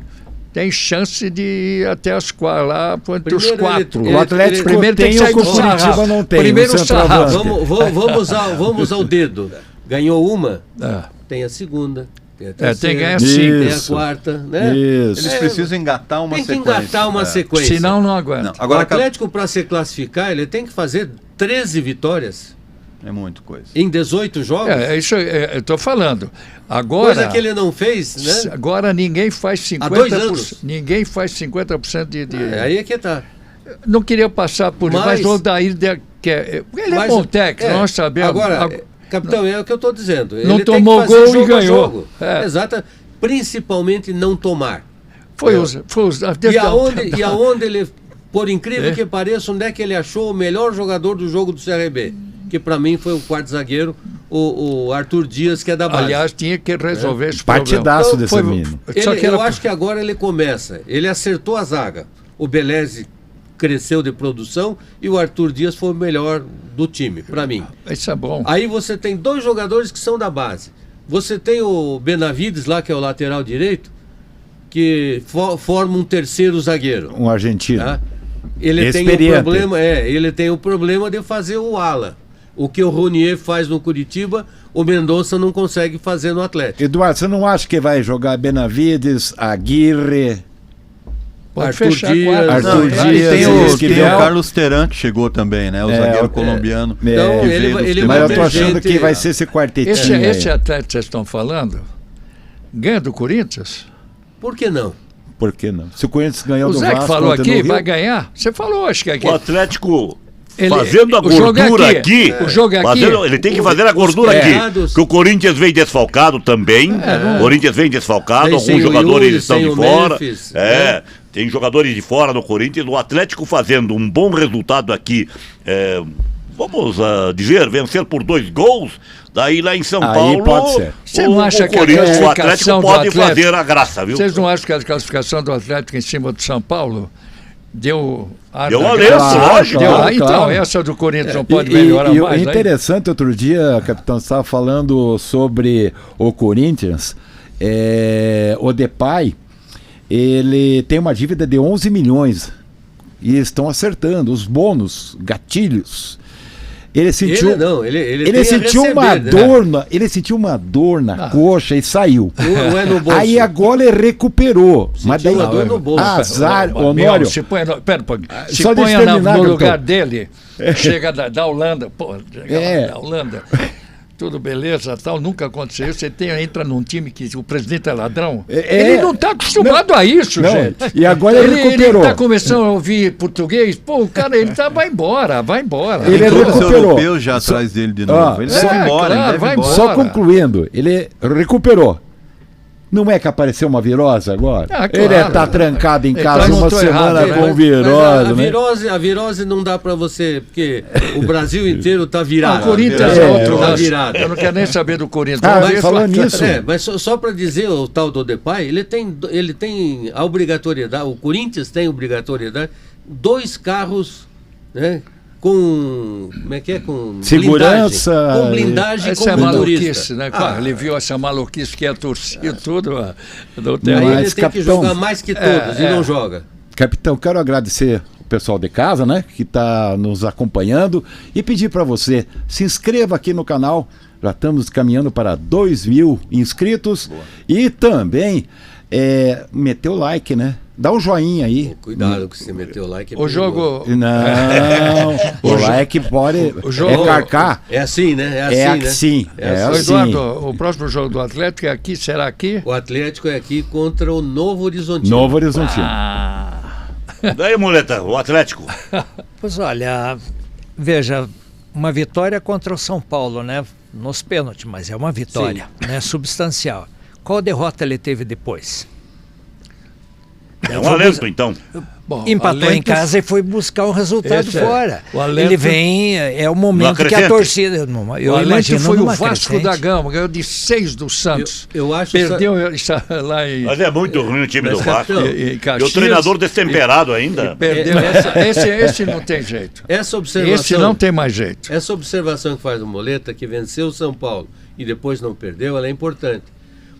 tem chance de ir até as lá entre os 4. O Atlético primeiro tem o que o Curitiba não tem. Primeiro o sarrafo. Vamos ao dedo. Ganhou uma, tem a segunda. Tem a terceira, tem que ganhar 5. Tem a quarta, né? Isso. Eles precisam engatar uma sequência. Tem que engatar uma sequência. Senão não aguenta. Não. Agora, o Atlético, para se classificar, ele tem que fazer 13 vitórias. É muita coisa. Em 18 jogos? Isso eu estou falando. Agora, coisa que ele não fez, né? Agora ninguém faz 50%. Há 2 anos. Ninguém faz 50% de. Aí é que tá. Não queria passar por isso, mas o Daí ele é bom técnico, nós sabemos. Agora, capitão, é o que eu estou dizendo. Não ele tomou tem que fazer gol jogo e ganhou. Jogo. Exato. Principalmente não tomar. E aonde ele, por incrível que pareça, onde é que ele achou o melhor jogador do jogo do CRB? Que para mim foi o quarto zagueiro, o Arthur Dias, que é da base. Aliás, tinha que resolver esse partidaço problema. Desse menino. Eu acho que agora ele começa. Ele acertou a zaga. O Beleze cresceu de produção e o Arthur Dias foi o melhor do time, para mim. Isso é bom. Aí você tem 2 jogadores que são da base. Você tem o Benavides lá, que é o lateral direito, que forma um terceiro zagueiro. Um argentino. Tá? Ele tem o problema de fazer o ala. O que o Ronier faz no Curitiba, o Mendonça não consegue fazer no Atlético. Eduardo, você não acha que vai jogar Benavides, Aguirre, Arthur Dias? Tem o Carlos Teran, que chegou também, né? O zagueiro colombiano. Então, ele mas eu tô achando que vai ser esse quartetinho. Esse atleta que vocês estão falando ganha do Corinthians? Por que não? Por que não? Se o Corinthians ganhou do Vasco... O Zé que falou aqui, vai ganhar? Você falou, acho que aqui. O Atlético... fazendo a gordura aqui, o jogo aqui ele tem que fazer a gordura aqui. Que o Corinthians vem desfalcado também. O Corinthians vem desfalcado, alguns jogadores estão de fora. Tem jogadores de fora no Corinthians. O Atlético fazendo um bom resultado aqui. Vamos dizer, vencer por 2 gols. Daí lá em São Paulo, pode ser. Você não acha que o Atlético pode fazer a graça, viu? Vocês não acham que a classificação do Atlético em cima do São Paulo deu a lógico. Então, essa do Corinthians não pode melhorar mais. E interessante, outro dia, capitão, você estava falando sobre o Corinthians, o Depay, ele tem uma dívida de 11 milhões e estão acertando os bônus, gatilhos. Ele sentiu, ele sentiu uma dor, ele sentiu uma dor na coxa e saiu. Aí agora ele recuperou. Mas daí dor no bolso. Azar, Honório. Se põe no lugar dele, chega da Holanda, da Holanda. Tudo beleza, tal, nunca aconteceu. Você entra num time que o presidente é ladrão. Ele não está acostumado a isso, gente. E agora ele recuperou. Ele está começando a ouvir português. Pô, o cara, vai embora. Ele recuperou. Europeu já atrás dele de novo. Ele deve ir embora, vai embora. Só concluindo, ele recuperou. Não é que apareceu uma virose agora? Claro. Ele está trancado em casa uma semana com virose. A virose não dá para você, porque o Brasil inteiro está virado. O Corinthians é outro virado. Eu não quero nem saber do Corinthians. Mas falando nisso. Mas só para dizer, o tal do Depay, ele tem a obrigatoriedade, o Corinthians tem obrigatoriedade, 2 carros, né? Com segurança, com blindagem, essa é maluquice, né? Ele viu essa maluquice que é torcida tudo. Aí ele tem que jogar mais que todos e não joga. Capitão, quero agradecer o pessoal de casa, né, que está nos acompanhando e pedir para você, se inscreva aqui no canal. Já estamos caminhando para 2.000 inscritos. Boa. E também meter o like, né? Dá um joinha aí. Cuidado que você meteu o like. O jogo... Não, o like pode... O jogo... carcar. É assim, né? Assim. Eduardo, o próximo jogo do Atlético é aqui, será aqui? O Atlético é aqui contra o Novo Horizontino. Novo Horizontino. Daí, Muleta, o Atlético. Pois olha, veja, uma vitória contra o São Paulo, né? Nos pênaltis, mas é uma vitória, né? Substancial. Qual derrota ele teve depois? É um alento, então. Bom, empatou em casa e foi buscar um resultado fora. Ele vem, é o momento que a torcida... O alento foi o Vasco da Gama, ganhou de 6 do Santos. Eu acho perdeu lá em... Mas é muito ruim o time do Vasco. E o treinador destemperado ainda. Perdeu. Esse não tem jeito. Essa observação, esse não tem mais jeito. Essa observação que faz o Moleta, que venceu o São Paulo e depois não perdeu, ela é importante.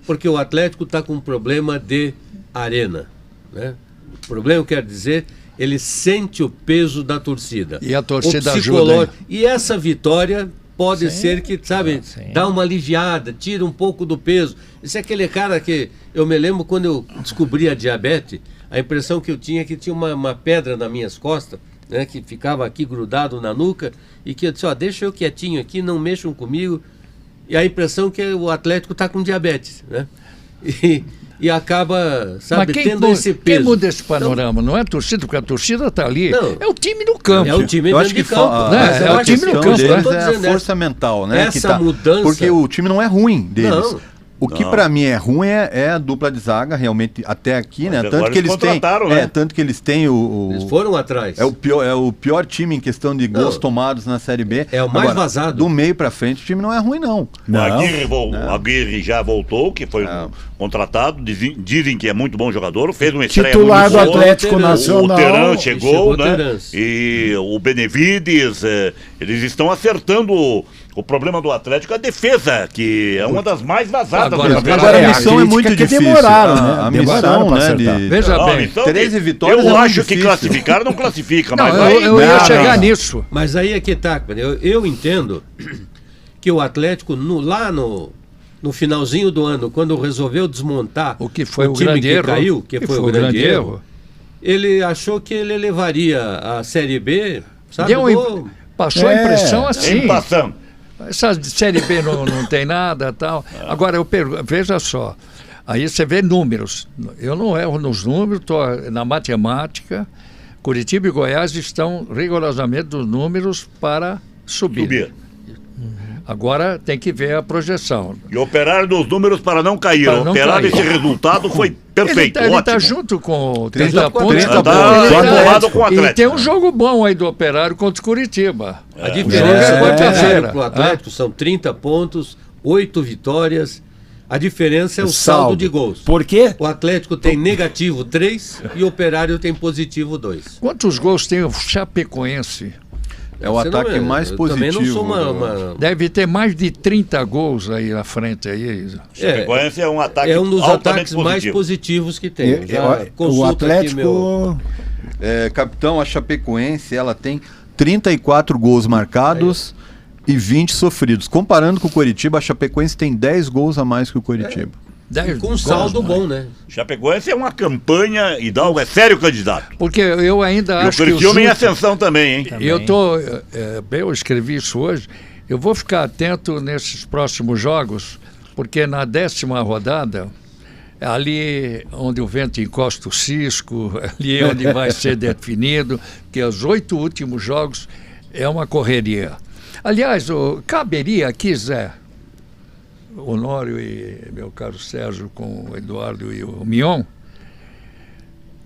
Porque o Atlético está com um problema de arena, né? O problema, quer dizer, ele sente o peso da torcida. E a torcida ajuda. E essa vitória pode ser que, sabe, dá uma aliviada, tira um pouco do peso. Esse é aquele cara que eu me lembro quando eu descobri a diabetes, a impressão que eu tinha é que tinha uma pedra nas minhas costas, né, que ficava aqui grudado na nuca, e que eu disse, deixa eu quietinho aqui, não mexam comigo. E a impressão que o Atlético está com diabetes, né? E acaba, sabe, tendo esse peso. Quem muda esse panorama? Não é a torcida, porque a torcida está ali. Não, é o time no campo. É o time dentro de campo. É o time no campo. É a força mental, né? Essa mudança... Porque o time não é ruim deles. Não. O que para mim é ruim é a dupla de zaga, realmente, até aqui, né? Tanto que eles têm. Né? Tanto que eles têm Eles foram atrás. É o pior time em questão de gols tomados na Série B. É o mais vazado. Do meio para frente, o time não é ruim, não. O Aguirre já voltou, que foi contratado. Dizem que é muito bom jogador. Fez uma estreia titular do Atlético Nacional. O Teran chegou, né? E o Benevides. Eles estão acertando. O problema do Atlético é a defesa, que é uma das mais vazadas. Agora a missão é muito difícil. Demoraram, né? A missão, né? Veja bem, 13 vitórias. Eu acho que classificar não classifica, mas eu ia chegar nisso. Mas aí é que tá, eu entendo que o Atlético, lá no finalzinho do ano, quando resolveu desmontar o que foi o time grande que erro, caiu, que foi o grande erro, ele achou que ele levaria a Série B, sabe? Passou a impressão assim. Passando. Essa Série B não tem nada tal. Agora, veja só, aí você vê números. Eu não erro nos números, estou na matemática. Curitiba e Goiás estão rigorosamente dos números para subir. Agora tem que ver a projeção. E operar nos números para não cair. Operar esse resultado foi perfeito. Ele está junto com 30 pontos. E tem um jogo bom aí do Operário contra o Curitiba. A diferença para o Atlético são 30 pontos, 8 vitórias. A diferença é o saldo de gols. Por quê? O Atlético tem negativo 3 e o Operário tem positivo 2. Quantos gols tem o Chapecoense? É o ataque mais positivo. Também não sou Deve ter mais de 30 gols aí na frente. Chapecoense é um ataque é um dos ataques mais positivos que tem. O Atlético... Capitão, a Chapecoense, ela tem 34 gols marcados e 20 sofridos. Comparando com o Coritiba, a Chapecoense tem 10 gols a mais que o Coritiba. Com um saldo bom, né? Chapecoense é uma campanha, Hidalgo é sério candidato. Porque eu ainda acho que o Curitiba em ascensão também, hein? Eu escrevi isso hoje, eu vou ficar atento nesses próximos jogos, porque na 10ª rodada, ali onde o vento encosta o cisco, ali onde vai ser definido, que os 8 últimos jogos é uma correria. Aliás, caberia aqui, Zé, Honório e meu caro Sérgio com o Eduardo e o Mion,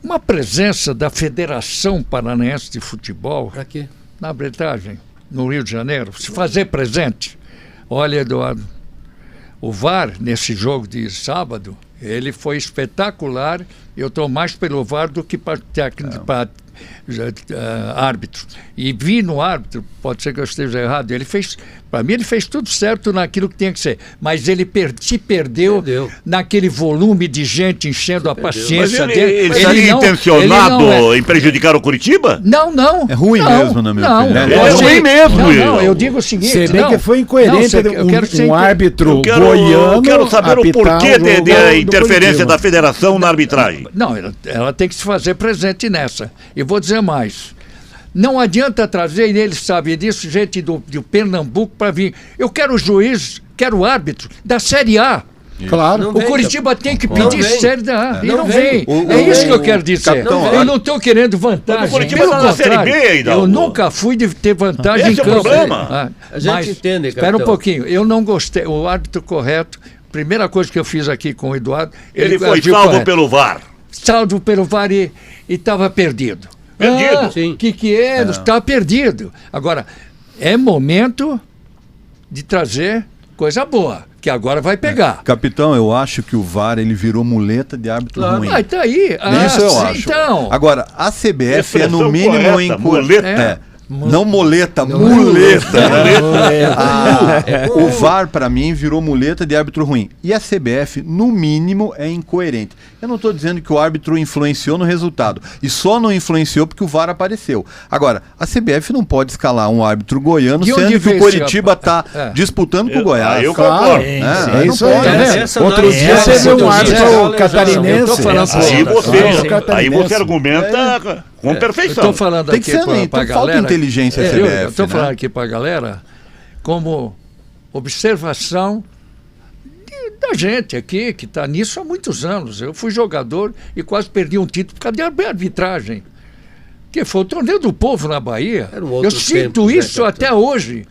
uma presença da Federação Paranaense de Futebol na arbitragem, no Rio de Janeiro, se fazer presente. Olha, Eduardo, o VAR nesse jogo de sábado, ele foi espetacular. Eu estou mais pelo VAR do que para árbitro. E vi no árbitro, pode ser que eu esteja errado, para mim ele fez tudo certo naquilo que tinha que ser, mas ele se perdeu naquele volume de gente enchendo a paciência dele. Ele estaria intencionado em prejudicar o Curitiba? Não. É ruim mesmo, na minha opinião. É ruim mesmo. Não, eu digo o seguinte... Você vê que foi incoerente um árbitro goiano. Eu quero saber o porquê da interferência da federação na arbitragem. Não, ela tem que se fazer presente nessa. E vou dizer mais. Não adianta trazer, e eles sabem disso, gente do Pernambuco para vir. Eu quero juiz, quero árbitro da Série A. Claro. O Curitiba tem que pedir Série A. E não vem. É isso que eu quero dizer. Eu não estou querendo vantagem. O Curitiba está na Série B, eu nunca fui de ter vantagem em campo. Esse é o problema. A gente entende, espera um pouquinho. Eu não gostei. O árbitro correto, primeira coisa que eu fiz aqui com o Eduardo... Ele foi salvo pelo VAR. salvo pelo VAR e estava perdido. Perdido. O que é? Está perdido. Agora, é momento de trazer coisa boa, que agora vai pegar. Capitão, eu acho que o VAR ele virou muleta de árbitro ruim. Ah, tá aí. Isso eu acho. Então. Agora, a CBF é no mínimo correta, muleta. Não muleta, muleta. O VAR, para mim, virou muleta de árbitro ruim. E a CBF, no mínimo, é incoerente. Eu não estou dizendo que o árbitro influenciou no resultado. E só não influenciou porque o VAR apareceu. Agora, a CBF não pode escalar um árbitro goiano, sendo que o Coritiba está disputando com o Goiás. Eu concordo. É isso aí. Outro dia você viu um árbitro catarinense. Aí você argumenta com perfeição. Eu estou falando aqui para a galera. Falta inteligência a CBF. Eu estou falando aqui para a galera como observação da gente aqui, que está nisso há muitos anos. Eu fui jogador e quase perdi um título por causa de arbitragem. Que foi o torneio do povo na Bahia. Eu sinto isso até hoje.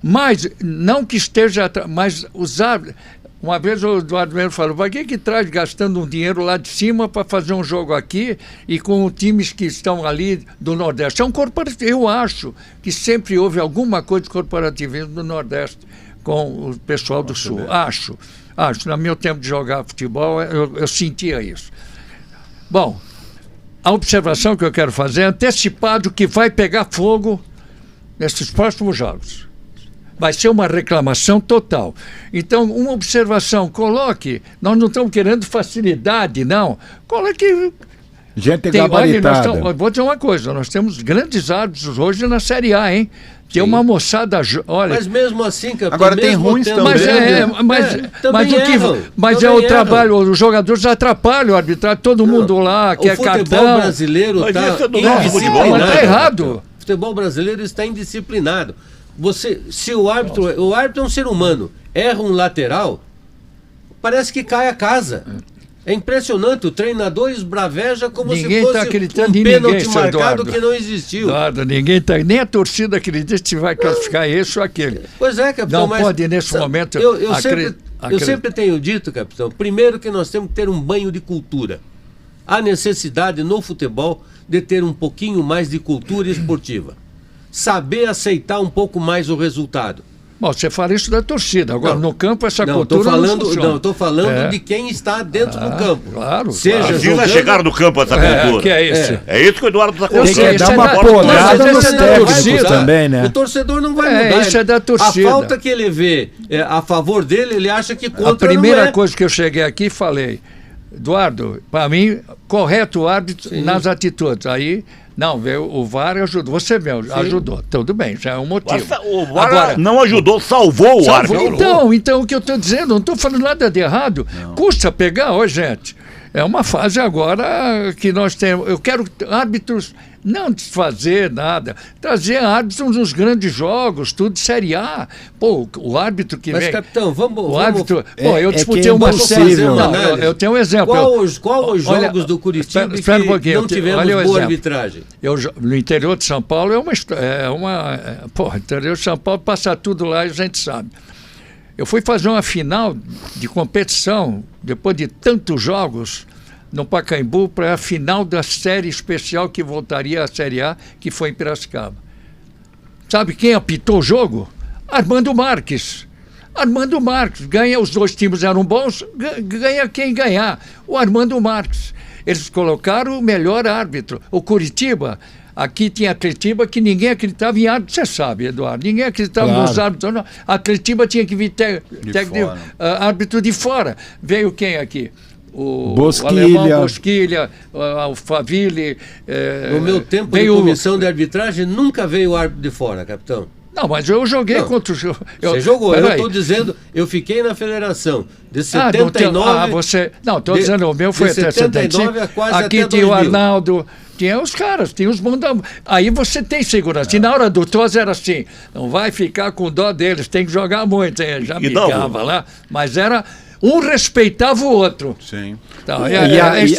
Mas, não que esteja... Mas os árbitros... Uma vez o Eduardo Melo falou, para que traz gastando um dinheiro lá de cima para fazer um jogo aqui e com times que estão ali do Nordeste? É um corporativo. Eu acho que sempre houve alguma coisa de corporativismo do Nordeste com o pessoal do Sul. Acho. No meu tempo de jogar futebol, eu sentia isso. Bom, a observação que eu quero fazer é antecipado que vai pegar fogo nesses próximos jogos. Vai ser uma reclamação total. Então, uma observação, coloque, nós não estamos querendo facilidade, não. Coloque... Gente gabaritada. Vou dizer uma coisa, nós temos grandes árbitros hoje na Série A, hein? Tem uma moçada... Olha, mas mesmo assim, capitão, agora tem ruins também. Mas é o trabalho, os jogadores atrapalham o arbitragem, todo mundo lá, que é cartão. O futebol brasileiro está errado. O futebol brasileiro está indisciplinado. Se o árbitro é um ser humano, erra um lateral, parece que cai a casa. É impressionante, o treinador esbraveja como ninguém se fosse acreditando um pênalti marcado Eduardo. Que não existiu. Eduardo, nem a torcida acredita se vai classificar esse ou aquele. Pois é, capitão, não pode nesse momento eu sempre tenho dito, capitão, primeiro que nós temos que ter um banho de cultura. Há necessidade no futebol de ter um pouquinho mais de cultura esportiva. Saber aceitar um pouco mais o resultado. Bom, você fala isso da torcida. Agora, no campo, essa cultura estou falando de quem está dentro do campo. Claro. Precisa chegar no campo essa cultura. Que é isso? É isso que o Eduardo está colocando. Tem que dar uma podada nos técnicos também, né? O torcedor não vai mudar. Isso é da torcida. A falta que ele vê a favor dele, ele acha que contra. A primeira coisa que eu cheguei aqui e falei, Eduardo, para mim, correto o árbitro nas atitudes. Aí... Não, o VAR ajudou. Você mesmo ajudou. Tudo bem, já é um motivo. O VAR agora, não ajudou, salvou o árbitro. Então, o que eu estou dizendo, não estou falando nada de errado. Não. Custa pegar, gente. É uma fase agora que nós temos. Eu quero árbitros não desfazer nada, trazer árbitros nos grandes jogos, tudo de Série A. Pô, o árbitro que vem... Mas, capitão, vamos... árbitro... eu disputei uma série... Eu tenho um exemplo. Qual os jogos do Curitiba que não tivemos boa arbitragem? No interior de São Paulo Pô, interior de São Paulo passa tudo lá e a gente sabe. Eu fui fazer uma final de competição, depois de tantos jogos, no Pacaembu, para a final da série especial que voltaria à Série A, que foi em Piracicaba. Sabe quem apitou o jogo? Armando Marques. Armando Marques. Ganha, os dois times eram bons, ganha quem ganhar. O Armando Marques. Eles colocaram o melhor árbitro. O Curitiba... Aqui tinha Atletiba que ninguém acreditava em árbitro, você sabe, Eduardo. Ninguém acreditava nos árbitros. Não. A Atletiba tinha que vir árbitro de fora. Veio quem aqui? O alemão Bosquilha, o Faville. No meu tempo de comissão de arbitragem, nunca veio árbitro de fora, capitão. Não, mas eu joguei contra o... Você jogou, eu estou dizendo, eu fiquei na federação de 79... Não, estou dizendo, o meu foi até 79 a quase aqui até tinha 2000. O Arnaldo, tinha os caras, tinha os bons... Aí você tem segurança. E na hora do TOS era assim, não vai ficar com dó deles, tem que jogar muito. Já brigava lá, mas era... Um respeitava o outro. Sim. Então,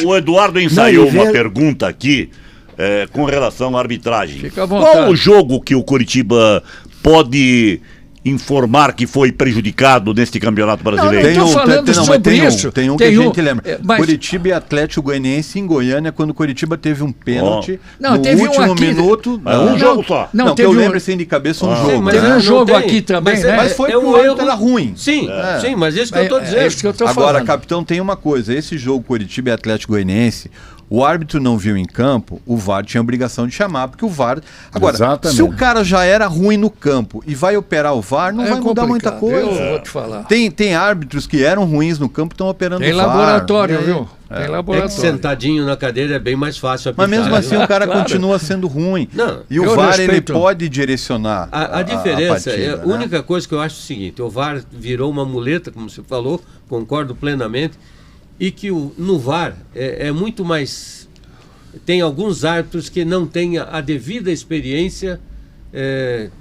o Eduardo ensaiou uma pergunta aqui com relação à arbitragem. Fica à vontade. Qual o jogo que o Coritiba pode informar que foi prejudicado neste Campeonato Brasileiro? Não estou falando sobre isso. Tem um que a gente lembra. Curitiba e Atlético Goianiense em Goiânia, quando Curitiba teve um pênalti no último minuto. Um jogo só. Não, que eu lembro assim de cabeça um jogo. Mas um jogo aqui também, né? Mas foi um erro, era ruim. Sim, mas isso que eu estou dizendo. É isso que eu estou falando. Agora, capitão, tem uma coisa. Esse jogo Curitiba e Atlético Goianiense, o árbitro não viu em campo, o VAR tinha a obrigação de chamar, porque o VAR... Agora, Exatamente. se o cara já era ruim no campo e vai operar o VAR, não vai mudar muita coisa. Eu vou te falar. Tem árbitros que eram ruins no campo e estão operando o VAR. Tem laboratório, viu? Tem laboratório. Sentadinho na cadeira é bem mais fácil apitar. Mas mesmo assim o cara continua sendo ruim. Não, e o VAR ele pode direcionar a diferença, partida, a única coisa que eu acho é o seguinte, o VAR virou uma muleta, como você falou, concordo plenamente, e que no VAR é muito mais... Tem alguns árbitros que não têm a devida experiência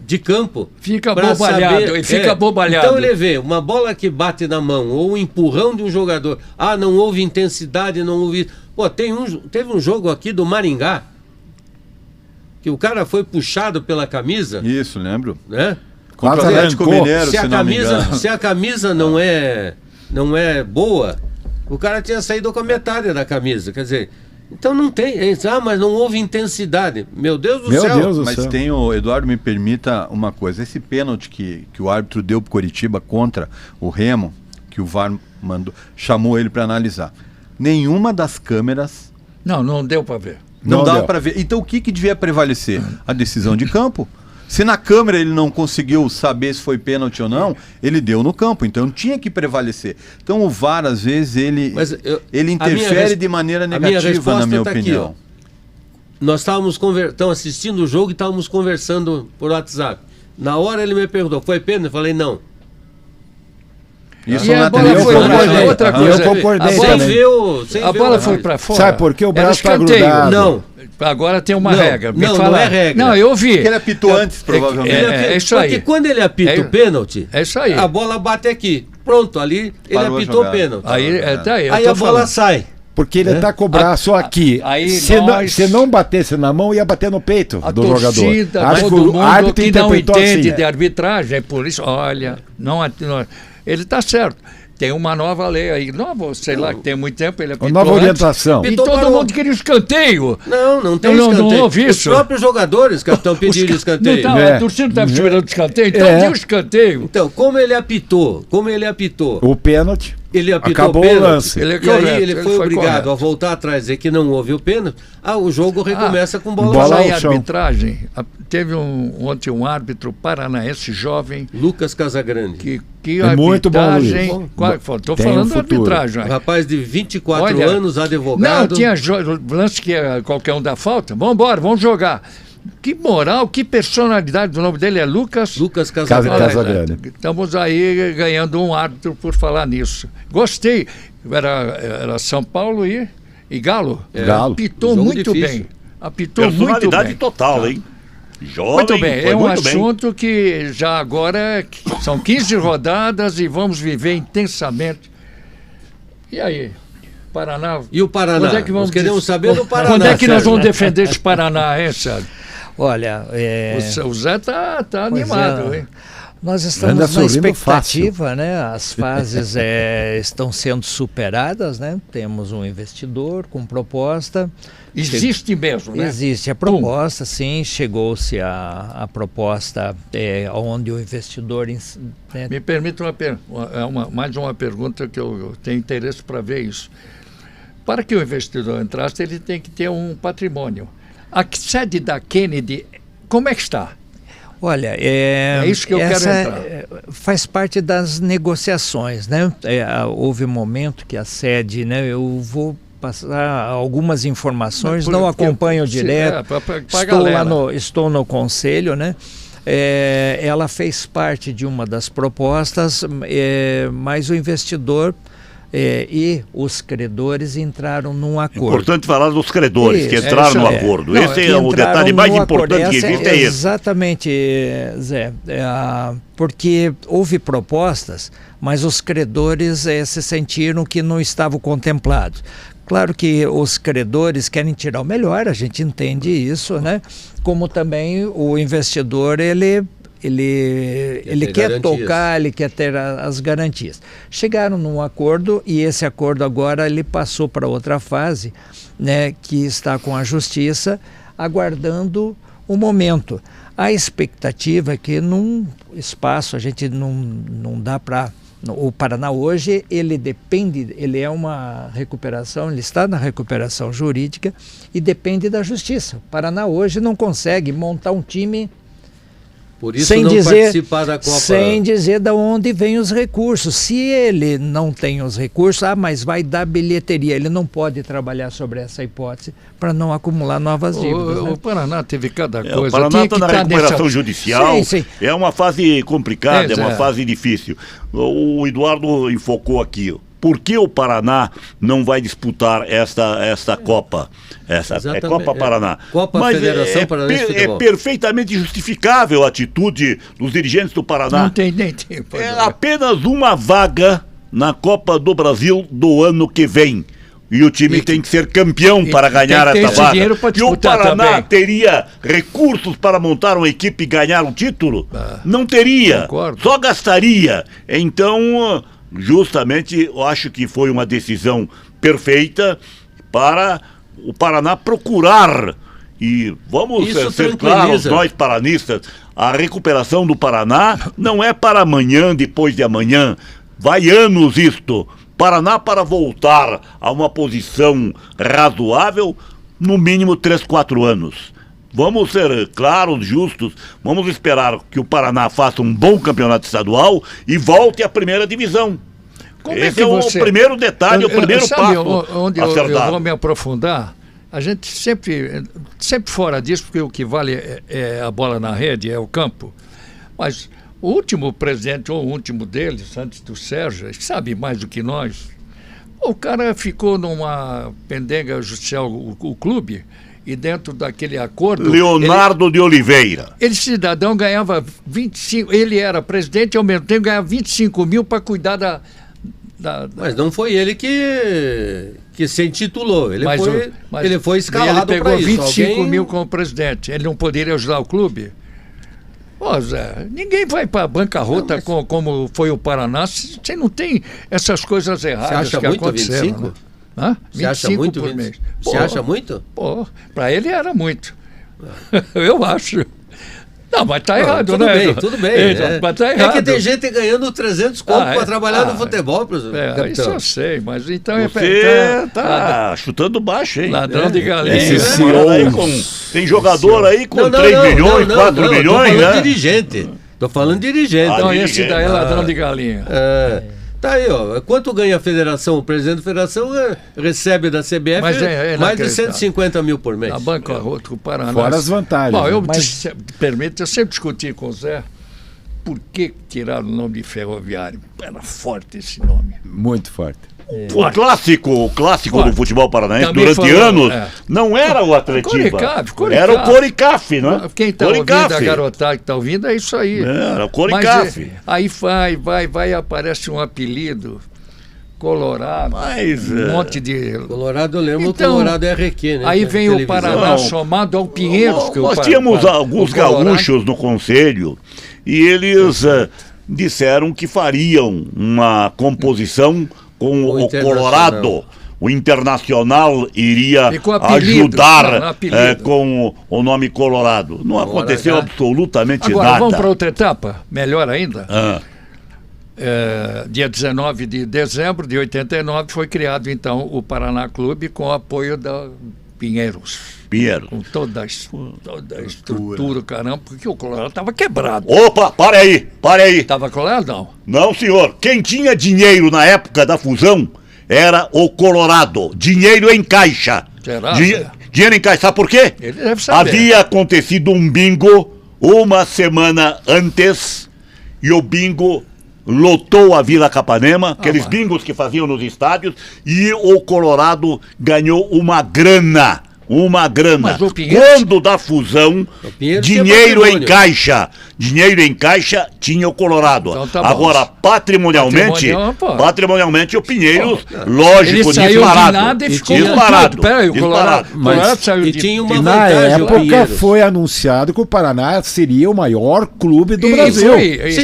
de campo. Fica bobalhado, ele fica bobalhado. Então ele vê uma bola que bate na mão ou um empurrão de um jogador. Não houve intensidade, não houve... Pô, teve um jogo aqui do Maringá que o cara foi puxado pela camisa. Isso, lembro. Né? Contra o Atlético Mineiro, se a camisa não é boa, o cara tinha saído com a metade da camisa. Quer dizer... Então não tem, mas não houve intensidade. Meu Deus do céu. Mas tem Eduardo, me permita uma coisa. Esse pênalti que o árbitro deu pro Coritiba contra o Remo, que o VAR chamou ele para analisar. Nenhuma das câmeras... Não deu para ver. Não dava para ver. Então o que devia prevalecer? A decisão de campo. Se na câmera ele não conseguiu saber se foi pênalti ou não, ele deu no campo, então tinha que prevalecer. Então o VAR, às vezes, ele interfere de maneira negativa, na minha opinião. Aqui, nós estávamos assistindo o jogo e estávamos conversando por WhatsApp. Na hora ele me perguntou, foi pênalti? Eu falei, não. Isso na televisão. Outra coisa. Eu concordei. A bola foi para fora. Sabe por que o braço está grudado? Não. Agora tem uma regra. Não é regra. Não, eu vi. Porque ele apitou antes, provavelmente. É isso aí. Porque quando ele apita o pênalti, a bola bate aqui. Pronto, ali ele apitou o pênalti. Aí a bola sai. Porque ele está com o braço aqui. Se não batesse na mão, ia bater no peito do jogador. Acho que o árbitro que não entende de arbitragem, por isso, olha, ele está certo. Tem uma nova lei aí, sei lá, que tem muito tempo, ele apitou nova orientação. E todo mundo queria escanteio. Não tem escanteio. Não ouvi isso. Os próprios jogadores que estão pedindo escanteio. A torcida estava esperando escanteio, então deu escanteio. Então, como ele apitou o pênalti, ele apitou acabou o lance. Aí ele foi obrigado a voltar atrás e dizer que não houve o pênalti. O jogo recomeça com bola aí. Arbitragem, teve ontem um árbitro paranaense jovem, Lucas Casagrande, que é muito bom. Estou falando da arbitragem. Rapaz de 24 anos, advogado. Não, tinha lance que qualquer um dá falta. Vamos embora, vamos jogar. Que moral, que personalidade. O nome dele é Lucas Casagrande. Estamos aí ganhando um árbitro por falar nisso. Gostei. Era São Paulo e Galo. Apitou muito bem. Apitou muito bem. Personalidade total, hein? Jovem, muito bem. É um assunto que já agora são 15 rodadas e vamos viver intensamente. E aí? Paraná? E o Paraná? Nós queremos saber do Paraná. Quando é que nós vamos defender esse Paraná, hein, Sérgio? Olha, o Zé tá animado, hein? Nós estamos na expectativa, né? As fases estão sendo superadas, né? Temos um investidor com proposta. Existe mesmo, né? Existe a proposta, sim. Chegou-se a proposta onde o investidor... Me permita mais uma pergunta que eu tenho interesse para ver isso. Para que o investidor entrasse, ele tem que ter um patrimônio. A sede da Kennedy, como é que está? Olha, isso que eu quero entrar. Faz parte das negociações, né? Houve um momento que a sede, né? Eu vou passar algumas informações, não acompanho direto. Estou no conselho, né? Ela fez parte de uma das propostas, mas o investidor e os credores entraram num acordo. Importante falar dos credores que entraram no acordo. Esse é o detalhe mais importante que existe, é esse. Exatamente, Zé. Porque houve propostas, mas os credores se sentiram que não estavam contemplados. Claro que os credores querem tirar o melhor, a gente entende isso, né? Como também o investidor, ele ele quer tocar, ele quer ter as garantias. Chegaram num acordo e esse acordo agora ele passou para outra fase, né, que está com a Justiça aguardando o momento. A expectativa é que num espaço, a gente não dá para... O Paraná hoje, ele é uma recuperação, ele está na recuperação jurídica e depende da Justiça. O Paraná hoje não consegue montar um time... Por isso sem não dizer, participar da Copa. Sem dizer de onde vêm os recursos. Se ele não tem os recursos, mas vai dar bilheteria. Ele não pode trabalhar sobre essa hipótese para não acumular novas dívidas. O Paraná teve cada coisa. O Paraná está na recuperação judicial. Sim. É uma fase complicada, é uma fase difícil. O Eduardo enfocou aqui. Por que o Paraná não vai disputar essa Copa? É Copa Paraná. Copa Mas Federação Paranaense de Futebol. É perfeitamente justificável a atitude dos dirigentes do Paraná. Não tem nem tempo. É apenas uma vaga na Copa do Brasil do ano que vem. E o time tem que ser campeão para ganhar essa vaga. E o Paraná teria recursos para montar uma equipe e ganhar um título? Não teria. Concordo. Só gastaria. Então... justamente, eu acho que foi uma decisão perfeita para o Paraná procurar, e vamos ser claros, nós paranistas, a recuperação do Paraná não é para amanhã, depois de amanhã, vai anos isto. Paraná, para voltar a uma posição razoável, no mínimo 3, 4 anos. Vamos ser claros, justos, vamos esperar que o Paraná faça um bom campeonato estadual e volte à primeira divisão. Esse é o primeiro detalhe, o primeiro passo. Onde eu vou me aprofundar, a gente sempre fora disso, porque o que vale é a bola na rede, é o campo. Mas o último presidente, ou o último deles, antes do Sérgio, sabe mais do que nós, o cara ficou numa pendenga judicial, o clube, e dentro daquele acordo... Leonardo de Oliveira. Ele, cidadão, ganhava 25... Ele era presidente e ao mesmo tempo ganhava 25 mil para cuidar da... Mas não foi ele que se intitulou. Ele foi escalado para isso. Ele pegou 25 mil como presidente. Ele não poderia ajudar o clube? Pô, Zé, ninguém vai para a bancarrota como foi o Paraná. Você não tem essas coisas erradas que aconteceram. 25? Né? Você acha muito por mês? Você acha muito? Pô, para ele era muito. Eu acho. Não, mas tá errado, tudo né? Bem, tudo bem. Mas tá errado. É que tem gente ganhando 300 conto para trabalhar no futebol, professor. Isso eu sei, mas então... Você tá chutando baixo, hein? Ladrão de galinha. Tem jogador aí com 3 milhões, 4 milhões, né? Tô falando dirigente. Então esse daí é ladrão de galinha. Tá aí, ó. Quanto ganha a federação? O presidente da federação recebe da CBF mais de 150 mil por mês. A bancarrota, o Paraná. Fora as vantagens. Bom, eu sempre discuti com o Zé por que tiraram o nome de Ferroviário. Era forte esse nome. Muito forte. O clássico do futebol paranaense durante anos não era o Atletiba. Era o Coricaf, não é? Quem está ouvindo, a garotada que está ouvindo, é isso aí. Era o Coricaf. Aí vai, aparece um apelido, Colorado, um monte de... Colorado, eu lembro, então, Colorado é RQ, né? Aí vem o Paraná somado ao Pinheiros. Nós tínhamos alguns gaúchos no conselho e eles disseram que fariam uma composição com o Colorado. O Internacional iria ajudar com o nome Colorado. Não aconteceu absolutamente nada. Agora, vamos para outra etapa, melhor ainda. Dia 19 de dezembro de 89 foi criado então o Paraná Clube com o apoio da Pinheiros. Com toda a estrutura, caramba, porque o Colorado estava quebrado. Opa, pare aí. Estava colorado, não? Não, senhor. Quem tinha dinheiro na época da fusão era o Colorado. Dinheiro em caixa. Será? Dinheiro em caixa. Sabe por quê? Ele deve saber. Havia acontecido um bingo uma semana antes e o bingo lotou a Vila Capanema, aqueles bingos que faziam nos estádios, e o Colorado ganhou uma grana uma grana. Mas o Pinheiros... Quando da fusão, dinheiro em caixa, tinha o Colorado. Então tá agora, patrimonialmente o Pinheiros, lógico, disparado. Disparado. Peraí, o Colorado saiu de... tinha uma na época foi anunciado que o Paraná seria o maior clube do Brasil.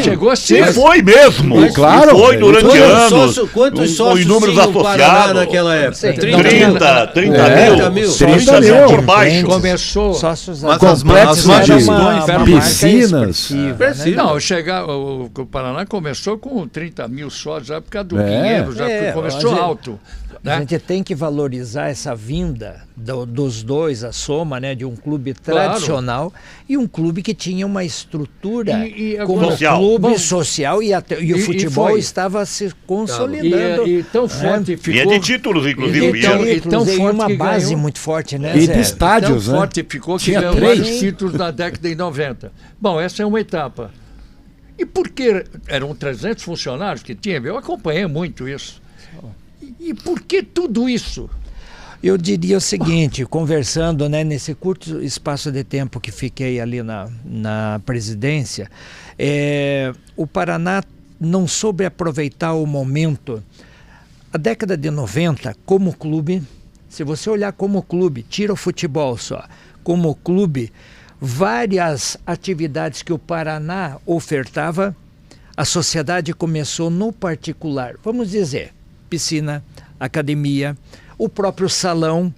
Chegou a ser. Foi mesmo. Claro. Foi durante anos. Quantos sócios números tinha o Paraná naquela época? 30 mil. 30 mil. Por baixo. Começou. Completos de piscinas. Não, o Paraná começou com 30 mil sócios, já por causa do Pinheiros, já começou alto. A gente tem que valorizar essa vinda dos dois, a soma, né, de um clube tradicional e um clube que tinha uma estrutura como social. Clube social e o futebol estava se consolidando. E tão forte ficou. E é de títulos, inclusive. E tão forte uma base ganhou, muito forte, né? E de estádios, tão forte ficou que ganhou vários títulos na década de 90. Bom, essa é uma etapa. E por que eram 300 funcionários que tinha? Eu acompanhei muito isso. E por que tudo isso? Eu diria o seguinte, conversando, né, nesse curto espaço de tempo que fiquei ali na presidência, o Paraná não soube aproveitar o momento. A década de 90, como clube, se você olhar como clube, tira o futebol só, como clube, várias atividades que o Paraná ofertava, a sociedade começou no particular, vamos dizer, piscina, academia, o próprio salão.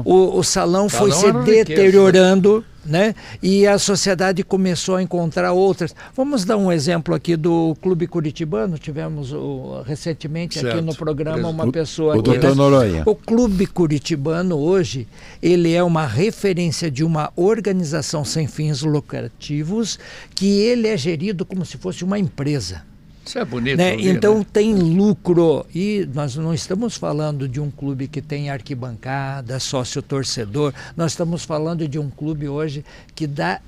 O salão foi se deteriorando, né? E a sociedade começou a encontrar outras. Vamos dar um exemplo aqui do Clube Curitibano. Tivemos recentemente aqui no programa uma pessoa aqui. O Clube Curitibano hoje, ele é uma referência de uma organização sem fins lucrativos que ele é gerido como se fosse uma empresa. Isso é bonito. Né? Então tem lucro. E nós não estamos falando de um clube que tem arquibancada, sócio-torcedor. Nós estamos falando de um clube hoje que dá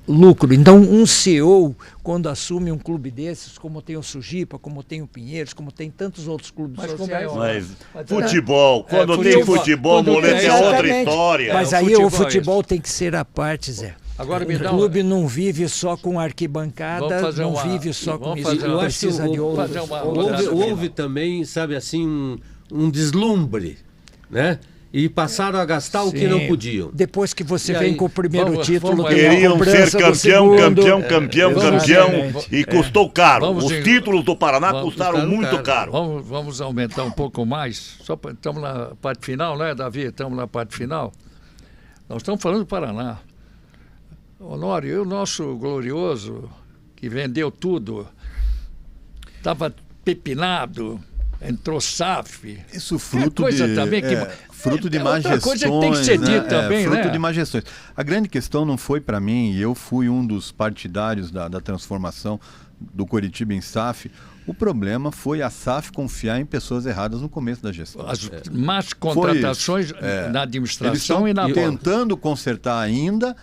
lucro. Então um CEO, quando assume um clube desses, como tem o Sujipa, como tem o Pinheiros, como tem tantos outros clubes sociais. Mas futebol, quando tem futebol, Moleta é outra história. Mas aí o futebol tem que ser a parte, Zé. Agora o clube não vive só com arquibancada, não vive só com isso. Eu acho que houve também, sabe assim, um deslumbre, né? E passaram a gastar o que não podiam. Depois que você vem com o primeiro título, queriam ser campeão, e custou caro. Os títulos do Paraná custaram muito caro. Vamos aumentar um pouco mais. Estamos na parte final, né, Davi? Estamos na parte final. Nós estamos falando do Paraná. Honório, e o nosso glorioso, que vendeu tudo, estava pepinado, entrou SAF. Isso fruto coisa de, também que, fruto de má gestões. Coisa que tem que ser dita também, fruto de má gestões. A grande questão não foi para mim, e eu fui um dos partidários da transformação do Coritiba em SAF. O problema foi a SAF confiar em pessoas erradas no começo da gestão. As más contratações na administração e na tentando consertar ainda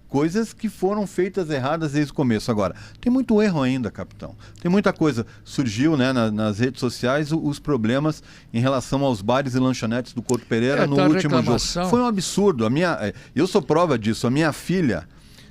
coisas que foram feitas erradas desde o começo. Agora, tem muito erro ainda, capitão. Tem muita coisa. Surgiu, né, nas redes sociais os problemas em relação aos bares e lanchonetes do Couto Pereira no último jogo. Foi um absurdo. Eu sou prova disso. A minha filha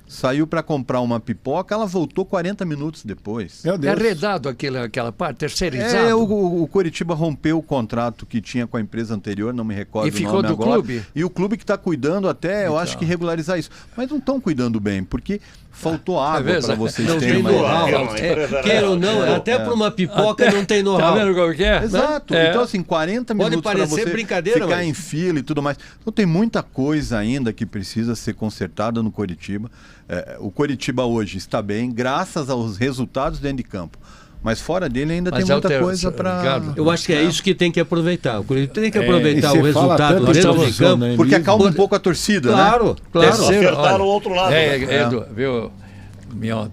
saiu para comprar uma pipoca, ela voltou 40 minutos depois. Meu Deus. É arredado aquela parte, terceirizado. O Coritiba rompeu o contrato que tinha com a empresa anterior, não me recordo o nome agora. Clube? E o clube que está cuidando até, eu acho que regularizar isso. Mas não estão cuidando bem, porque faltou água para vocês terem uma ideia. Queira ou não, até para uma pipoca não tem know-how. Tá vendo como que é? Exato. Então, assim, 40 minutos para você ficar em fila e tudo mais. Então, tem muita coisa ainda que precisa ser consertada no Coritiba. O Coritiba hoje está bem, graças aos resultados dentro de campo. Mas fora dele ainda tem muita coisa para... Eu acho que é isso que tem que aproveitar. O Coritiba tem que aproveitar o resultado dentro de campo. Porque acalma um pouco a torcida, claro, né? Claro, acertaram o outro lado. Viu?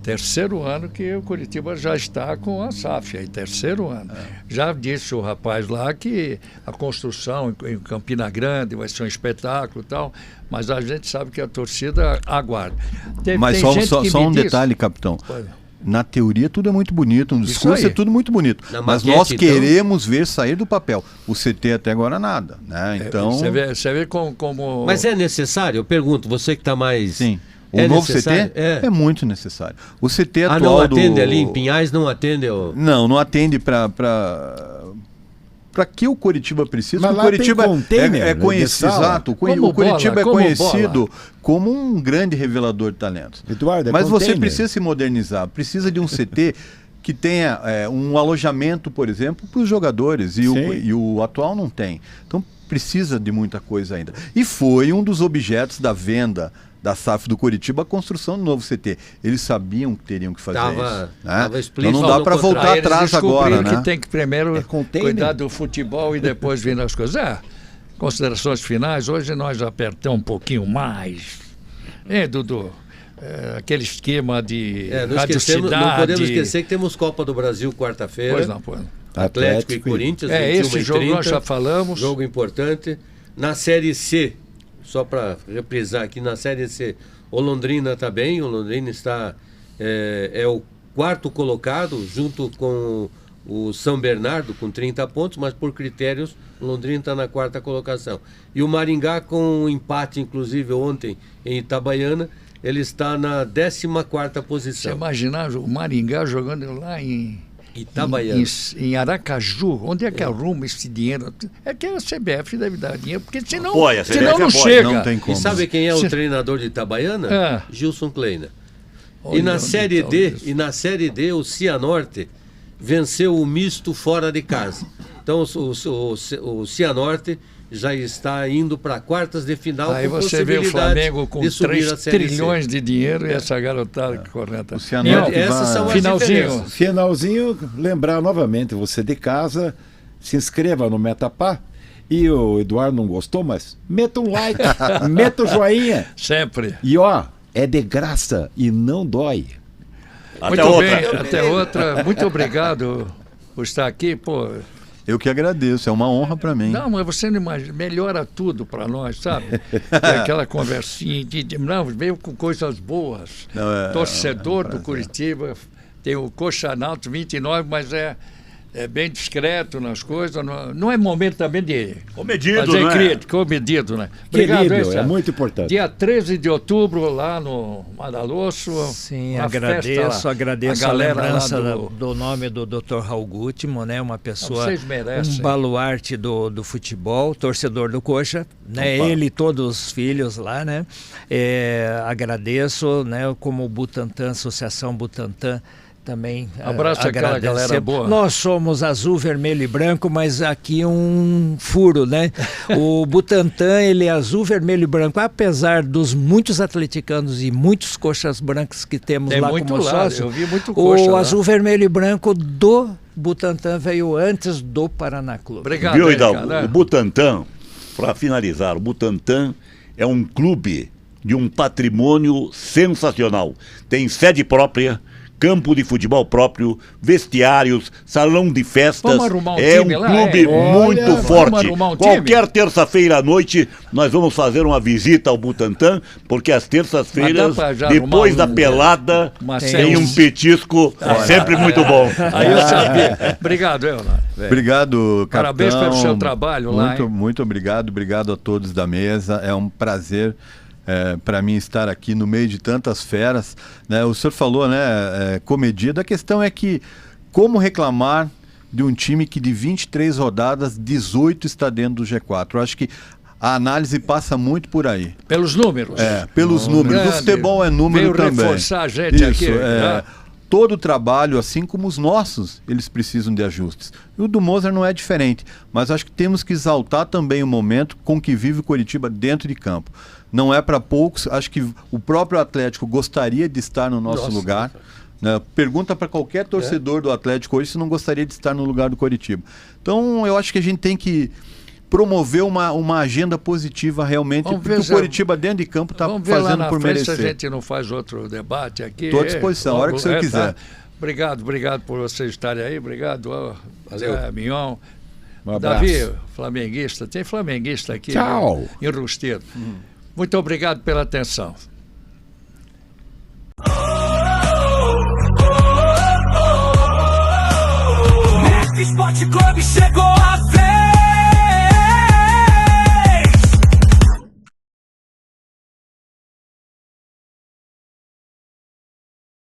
Terceiro ano que o Coritiba já está com a SAF, aí, terceiro ano. Já disse o rapaz lá que a construção em Campina Grande vai ser um espetáculo e tal, mas a gente sabe que a torcida aguarda. Mas só um detalhe, capitão. Na teoria tudo é muito bonito, no discurso é tudo muito bonito. Mas maquete, nós queremos ver sair do papel. O CT até agora nada, né? Então... Você vê como... Mas é necessário? Eu pergunto, você que está mais... Sim. O novo CT é muito necessário. O CT atual não atende ali em Pinhais, não atende... Não atende para que o Coritiba precisa. Mas o Coritiba é conhecido, exato. O Coritiba é conhecido como um grande revelador de talentos. Eduardo, mas você precisa se modernizar, precisa de um CT que tenha um alojamento, por exemplo, para os jogadores, e o atual não tem. Então precisa de muita coisa ainda. E foi um dos objetos da venda da SAF do Coritiba a construção do novo CT. Eles sabiam que teriam que fazer isso. Né? Então não dá para voltar atrás agora. Né? Que tem que primeiro cuidar do futebol e depois vir as coisas. Considerações finais. Hoje nós apertamos um pouquinho mais. Dudu? Aquele esquema de não podemos esquecer que temos Copa do Brasil quarta-feira. Pois não. Atlético e Corinthians. Esse jogo 30, nós já falamos. Jogo importante. Na Série C, só para reprisar aqui, na Série C, o Londrina está bem. O Londrina está é o quarto colocado, junto com o São Bernardo, com 30 pontos, mas por critérios, o Londrina está na quarta colocação. E o Maringá, com um empate, inclusive, ontem em Itabaiana, ele está na 14ª posição. Você imaginar o Maringá jogando lá em Itabaiana. Em Aracaju, onde é que arruma esse dinheiro? É que a CBF deve dar dinheiro, porque senão, não chega. Não tem como. E sabe quem é o treinador de Itabaiana? Gilson Kleina. E na Série D, o Cianorte venceu o misto fora de casa. Então o Cianorte já está indo para quartas de final. Aí você vê o Flamengo com 3 trilhões de dinheiro e essa garotada correta. Essas são as Finalzinho, lembrar novamente, você de casa, se inscreva no Metapá. E o Eduardo não gostou, mas meta um like, meta o joinha. Sempre. E é de graça e não dói. Até outra. Muito obrigado por estar aqui, pô. Eu que agradeço, é uma honra para mim. Não, mas você não imagina, melhora tudo para nós, sabe? Aquela conversinha veio com coisas boas. Torcedor do Coritiba, tem o Coxanalto 29, mas é bem discreto nas coisas, não é momento também de fazer crítica, comedido, né? Obrigado, é muito importante. Dia 13 de outubro, lá no Madalosso. Sim, agradeço a lembrança do nome do Dr. Raul Gutmann, né? Uma pessoa, um baluarte do futebol, torcedor do Coxa, né? Ele e todos os filhos lá, né? Agradeço, né? Como o Butantan, Associação Butantan, também abraço aquela galera boa. Nós somos azul, vermelho e branco, mas aqui um furo, né? O Butantan, ele é azul, vermelho e branco, apesar dos muitos atleticanos e muitos coxas brancas que temos lá como sócio. Eu vi muito coxa o azul, vermelho e branco do Butantan veio antes do Paraná Clube. Obrigado. Viu, Hidalgo? O Butantan, para finalizar, o Butantan é um clube de um patrimônio sensacional. Tem sede própria, campo de futebol próprio, vestiários, salão de festas. É um clube muito forte. Qualquer terça-feira à noite nós vamos fazer uma visita ao Butantan, porque às terças-feiras, depois da pelada, tem um petisco sempre muito bom. Aí eu sabia. Obrigado, Leonardo. Obrigado, capitão. Parabéns pelo seu trabalho lá. Muito obrigado a todos da mesa. É um prazer para mim estar aqui no meio de tantas feras, né? O senhor falou, né, comedido. A questão é que como reclamar de um time que de 23 rodadas, 18 está dentro do G4? Eu acho que a análise passa muito por aí. Pelos números? Pelos números. O futebol é número também. Veio reforçar a gente aqui. Todo o trabalho, assim como os nossos, eles precisam de ajustes. E o do Mozart não é diferente, mas acho que temos que exaltar também o momento com que vive o Coritiba dentro de campo. Não é para poucos, acho que o próprio Atlético gostaria de estar no nosso lugar. Né? Pergunta para qualquer torcedor do Atlético hoje se não gostaria de estar no lugar do Coritiba. Então eu acho que a gente tem que promover uma agenda positiva realmente, porque o Coritiba dentro de campo está fazendo por merecer. Se a gente não faz outro debate aqui. Estou à disposição, a hora que o senhor quiser. Tá. Obrigado por vocês estarem aí. Obrigado, Zé Mignon. Davi, flamenguista. Tem flamenguista aqui. Tchau. Em Rusteiro. Muito obrigado pela atenção. Esporte Clube chegou a festa.